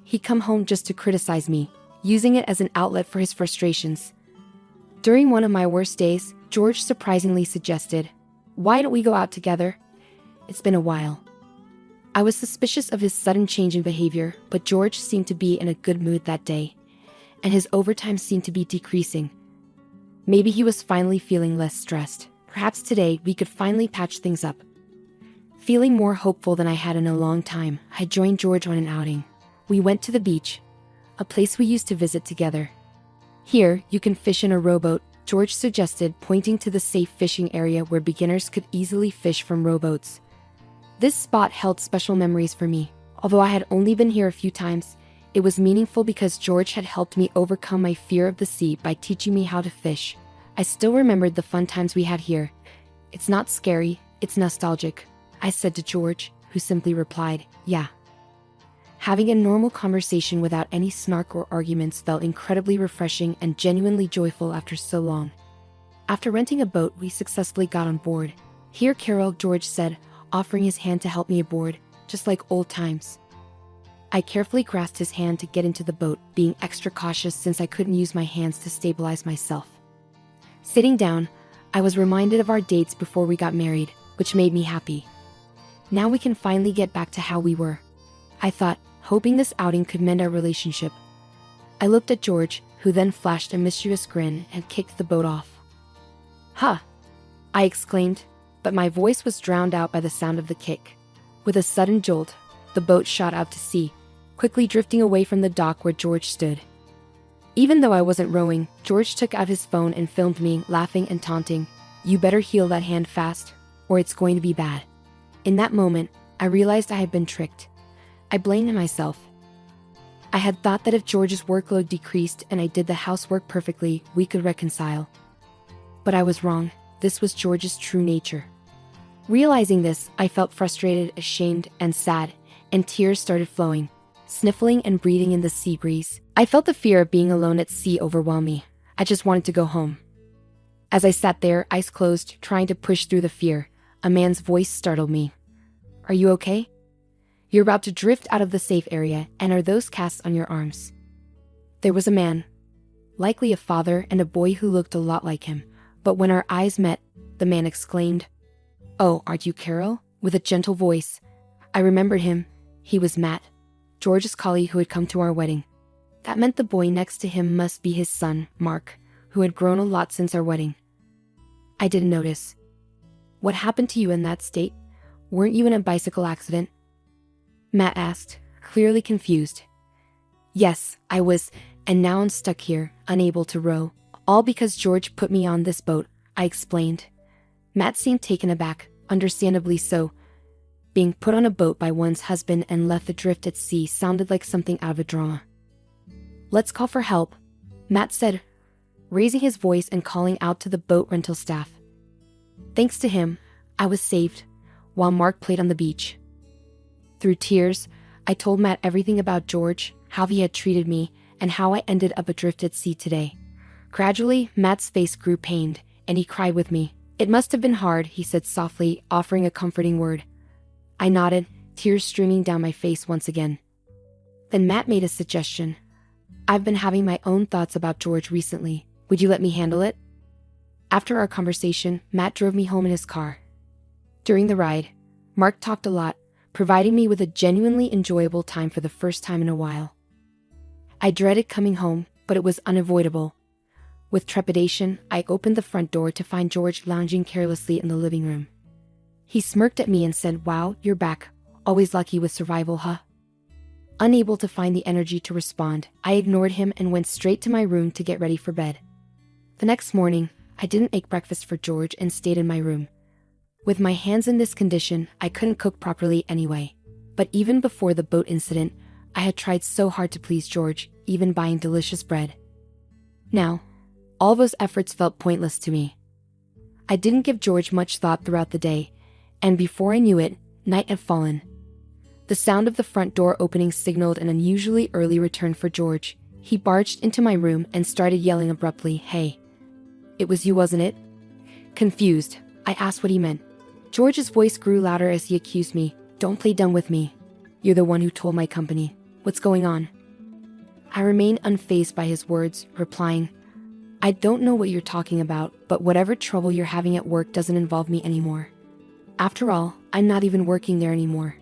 Speaker 3: He'd come home just to criticize me, using it as an outlet for his frustrations. During one of my worst days, George surprisingly suggested, "Why don't we go out together? It's been a while." I was suspicious of his sudden change in behavior, but George seemed to be in a good mood that day, and his overtime seemed to be decreasing. Maybe he was finally feeling less stressed. Perhaps today we could finally patch things up. Feeling more hopeful than I had in a long time, I joined George on an outing. We went to the beach, a place we used to visit together. Here, you can fish in a rowboat, George suggested, pointing to the safe fishing area where beginners could easily fish from rowboats. This spot held special memories for me. Although I had only been here a few times, it was meaningful because George had helped me overcome my fear of the sea by teaching me how to fish. I still remembered the fun times we had here. It's not scary, it's nostalgic, I said to George, who simply replied, yeah. Having a normal conversation without any snark or arguments felt incredibly refreshing and genuinely joyful after so long. After renting a boat, we successfully got on board. Here, Carol, George said, offering his hand to help me aboard, just like old times. I carefully grasped his hand to get into the boat, being extra cautious since I couldn't use my hands to stabilize myself. Sitting down, I was reminded of our dates before we got married, which made me happy. Now we can finally get back to how we were, I thought, hoping this outing could mend our relationship. I looked at George, who then flashed a mischievous grin and kicked the boat off. "Huh!" I exclaimed, but my voice was drowned out by the sound of the kick. With a sudden jolt, the boat shot out to sea, quickly drifting away from the dock where George stood. Even though I wasn't rowing, George took out his phone and filmed me, laughing and taunting, "You better heal that hand fast, or it's going to be bad." In that moment, I realized I had been tricked. I blamed myself. I had thought that if George's workload decreased and I did the housework perfectly, we could reconcile. But I was wrong. This was George's true nature. Realizing this, I felt frustrated, ashamed, and sad, and tears started flowing, sniffling and breathing in the sea breeze. I felt the fear of being alone at sea overwhelm me. I just wanted to go home. As I sat there, eyes closed, trying to push through the fear, a man's voice startled me. "Are you okay? You're about to drift out of the safe area, and are those casts on your arms?" There was a man, likely a father, and a boy who looked a lot like him, but when our eyes met, the man exclaimed, "Oh, aren't you Carol?" with a gentle voice. I remembered him. He was Matt, George's colleague who had come to our wedding. That meant the boy next to him must be his son, Mark, who had grown a lot since our wedding. I didn't notice. "What happened to you in that state? Weren't you in a bicycle accident?" Matt asked, clearly confused. "Yes, I was, and now I'm stuck here, unable to row. All because George put me on this boat," I explained. Matt seemed taken aback, understandably so. Being put on a boat by one's husband and left adrift at sea sounded like something out of a drama. "Let's call for help," Matt said, raising his voice and calling out to the boat rental staff. Thanks to him, I was saved, while Mark played on the beach. Through tears, I told Matt everything about George, how he had treated me, and how I ended up adrift at sea today. Gradually, Matt's face grew pained, and he cried with me. "It must have been hard," he said softly, offering a comforting word. I nodded, tears streaming down my face once again. Then Matt made a suggestion. "I've been having my own thoughts about George recently. Would you let me handle it?" After our conversation, Matt drove me home in his car. During the ride, Mark talked a lot, providing me with a genuinely enjoyable time for the first time in a while. I dreaded coming home, but it was unavoidable. With trepidation, I opened the front door to find George lounging carelessly in the living room. He smirked at me and said, "Wow, you're back. Always lucky with survival, huh?" Unable to find the energy to respond, I ignored him and went straight to my room to get ready for bed. The next morning, I didn't make breakfast for George and stayed in my room. With my hands in this condition, I couldn't cook properly anyway. But even before the boat incident, I had tried so hard to please George, even buying delicious bread. Now, all those efforts felt pointless to me. I didn't give George much thought throughout the day, and before I knew it, night had fallen. The sound of the front door opening signaled an unusually early return for George. He barged into my room and started yelling abruptly, "Hey. It was you, wasn't it?" Confused, I asked what he meant. George's voice grew louder as he accused me. "Don't play dumb with me. You're the one who told my company. What's going on?" I remained unfazed by his words, replying, "I don't know what you're talking about, but whatever trouble you're having at work doesn't involve me anymore. After all, I'm not even working there anymore."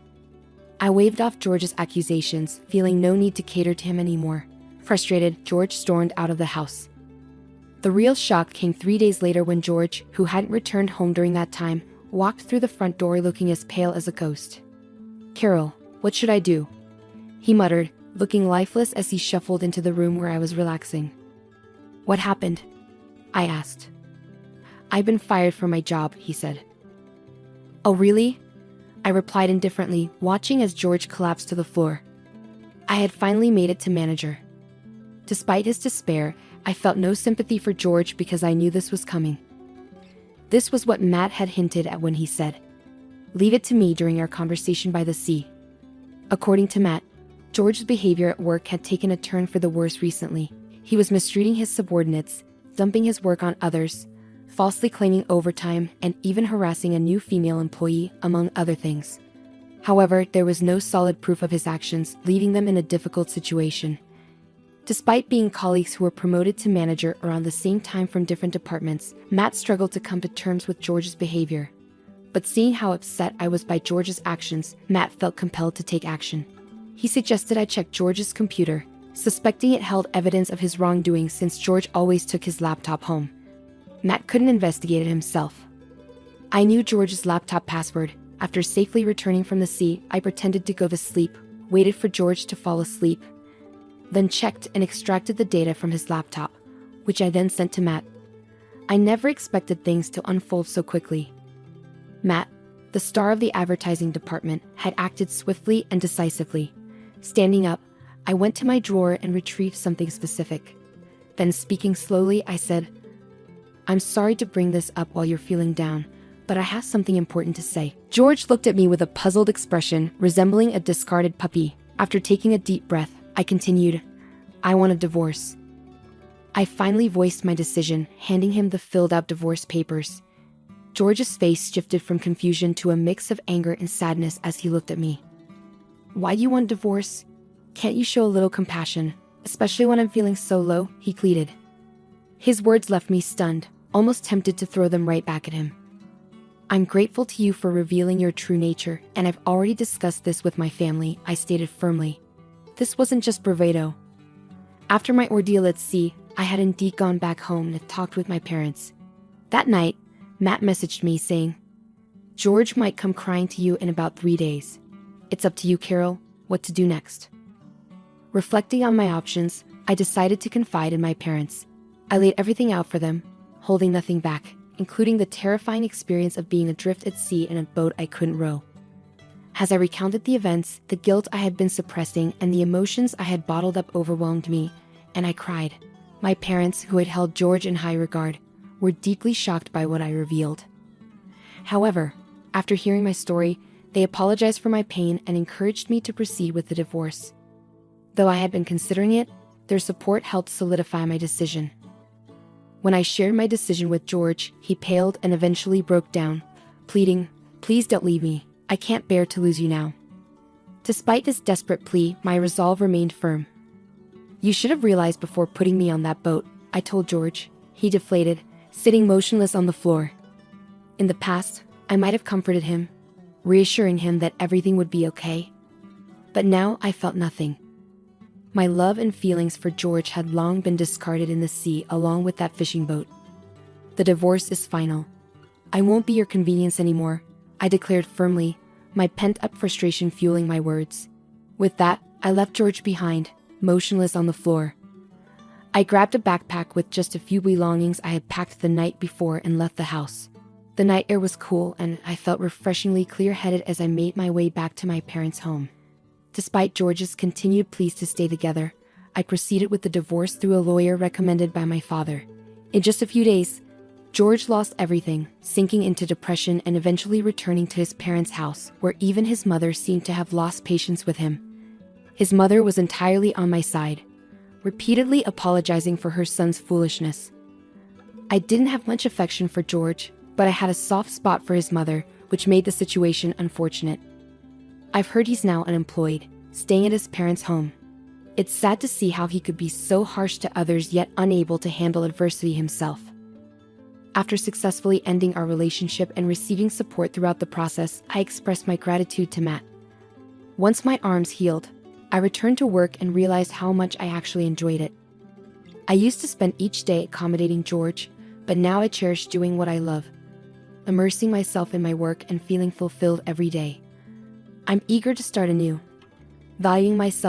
Speaker 3: I waved off George's accusations, feeling no need to cater to him anymore. Frustrated, George stormed out of the house. The real shock came 3 days later when George, who hadn't returned home during that time, walked through the front door looking as pale as a ghost. "Carol, what should I do?" he muttered, looking lifeless as he shuffled into the room where I was relaxing. "What happened?" I asked. "I've been fired from my job," he said. "Oh, really?" I replied indifferently, watching as George collapsed to the floor. I had finally made it to manager. Despite his despair, I felt no sympathy for George because I knew this was coming. This was what Matt had hinted at when he said, "Leave it to me," during our conversation by the sea. According to Matt, George's behavior at work had taken a turn for the worse recently. He was mistreating his subordinates, dumping his work on others, falsely claiming overtime, and even harassing a new female employee, among other things. However, there was no solid proof of his actions, leaving them in a difficult situation. Despite being colleagues who were promoted to manager around the same time from different departments, Matt struggled to come to terms with George's behavior. But seeing how upset I was by George's actions, Matt felt compelled to take action. He suggested I check George's computer, suspecting it held evidence of his wrongdoing since George always took his laptop home. Matt couldn't investigate it himself. I knew George's laptop password. After safely returning from the sea, I pretended to go to sleep, waited for George to fall asleep, then checked and extracted the data from his laptop, which I then sent to Matt. I never expected things to unfold so quickly. Matt, the star of the advertising department, had acted swiftly and decisively. Standing up, I went to my drawer and retrieved something specific. Then, speaking slowly, I said, "I'm sorry to bring this up while you're feeling down, but I have something important to say." George looked at me with a puzzled expression, resembling a discarded puppy. After taking a deep breath, I continued, "I want a divorce." I finally voiced my decision, handing him the filled-out divorce papers. George's face shifted from confusion to a mix of anger and sadness as he looked at me. "Why do you want a divorce? Can't you show a little compassion, especially when I'm feeling so low?" he pleaded. His words left me stunned, almost tempted to throw them right back at him. "I'm grateful to you for revealing your true nature, and I've already discussed this with my family," I stated firmly. This wasn't just bravado. After my ordeal at sea, I had indeed gone back home and talked with my parents. That night, Matt messaged me saying, "George might come crying to you in about 3 days. It's up to you, Carol, what to do next." Reflecting on my options, I decided to confide in my parents. I laid everything out for them, holding nothing back, including the terrifying experience of being adrift at sea in a boat I couldn't row. As I recounted the events, the guilt I had been suppressing and the emotions I had bottled up overwhelmed me, and I cried. My parents, who had held George in high regard, were deeply shocked by what I revealed. However, after hearing my story, they apologized for my pain and encouraged me to proceed with the divorce. Though I had been considering it, their support helped solidify my decision. When I shared my decision with George, he paled and eventually broke down, pleading, "Please don't leave me. I can't bear to lose you now." Despite this desperate plea, my resolve remained firm. "You should have realized before putting me on that boat," I told George. He deflated, sitting motionless on the floor. In the past, I might have comforted him, reassuring him that everything would be okay. But now I felt nothing. My love and feelings for George had long been discarded in the sea along with that fishing boat. "The divorce is final. I won't be your convenience anymore," I declared firmly, my pent-up frustration fueling my words. With that, I left George behind, motionless on the floor. I grabbed a backpack with just a few belongings I had packed the night before and left the house. The night air was cool and I felt refreshingly clear-headed as I made my way back to my parents' home. Despite George's continued pleas to stay together, I proceeded with the divorce through a lawyer recommended by my father. In just a few days, George lost everything, sinking into depression and eventually returning to his parents' house, where even his mother seemed to have lost patience with him. His mother was entirely on my side, repeatedly apologizing for her son's foolishness. I didn't have much affection for George, but I had a soft spot for his mother, which made the situation unfortunate. I've heard he's now unemployed, staying at his parents' home. It's sad to see how he could be so harsh to others yet unable to handle adversity himself. After successfully ending our relationship and receiving support throughout the process, I expressed my gratitude to Matt. Once my arms healed, I returned to work and realized how much I actually enjoyed it. I used to spend each day accommodating George, but now I cherish doing what I love, immersing myself in my work and feeling fulfilled every day. I'm eager to start anew, valuing myself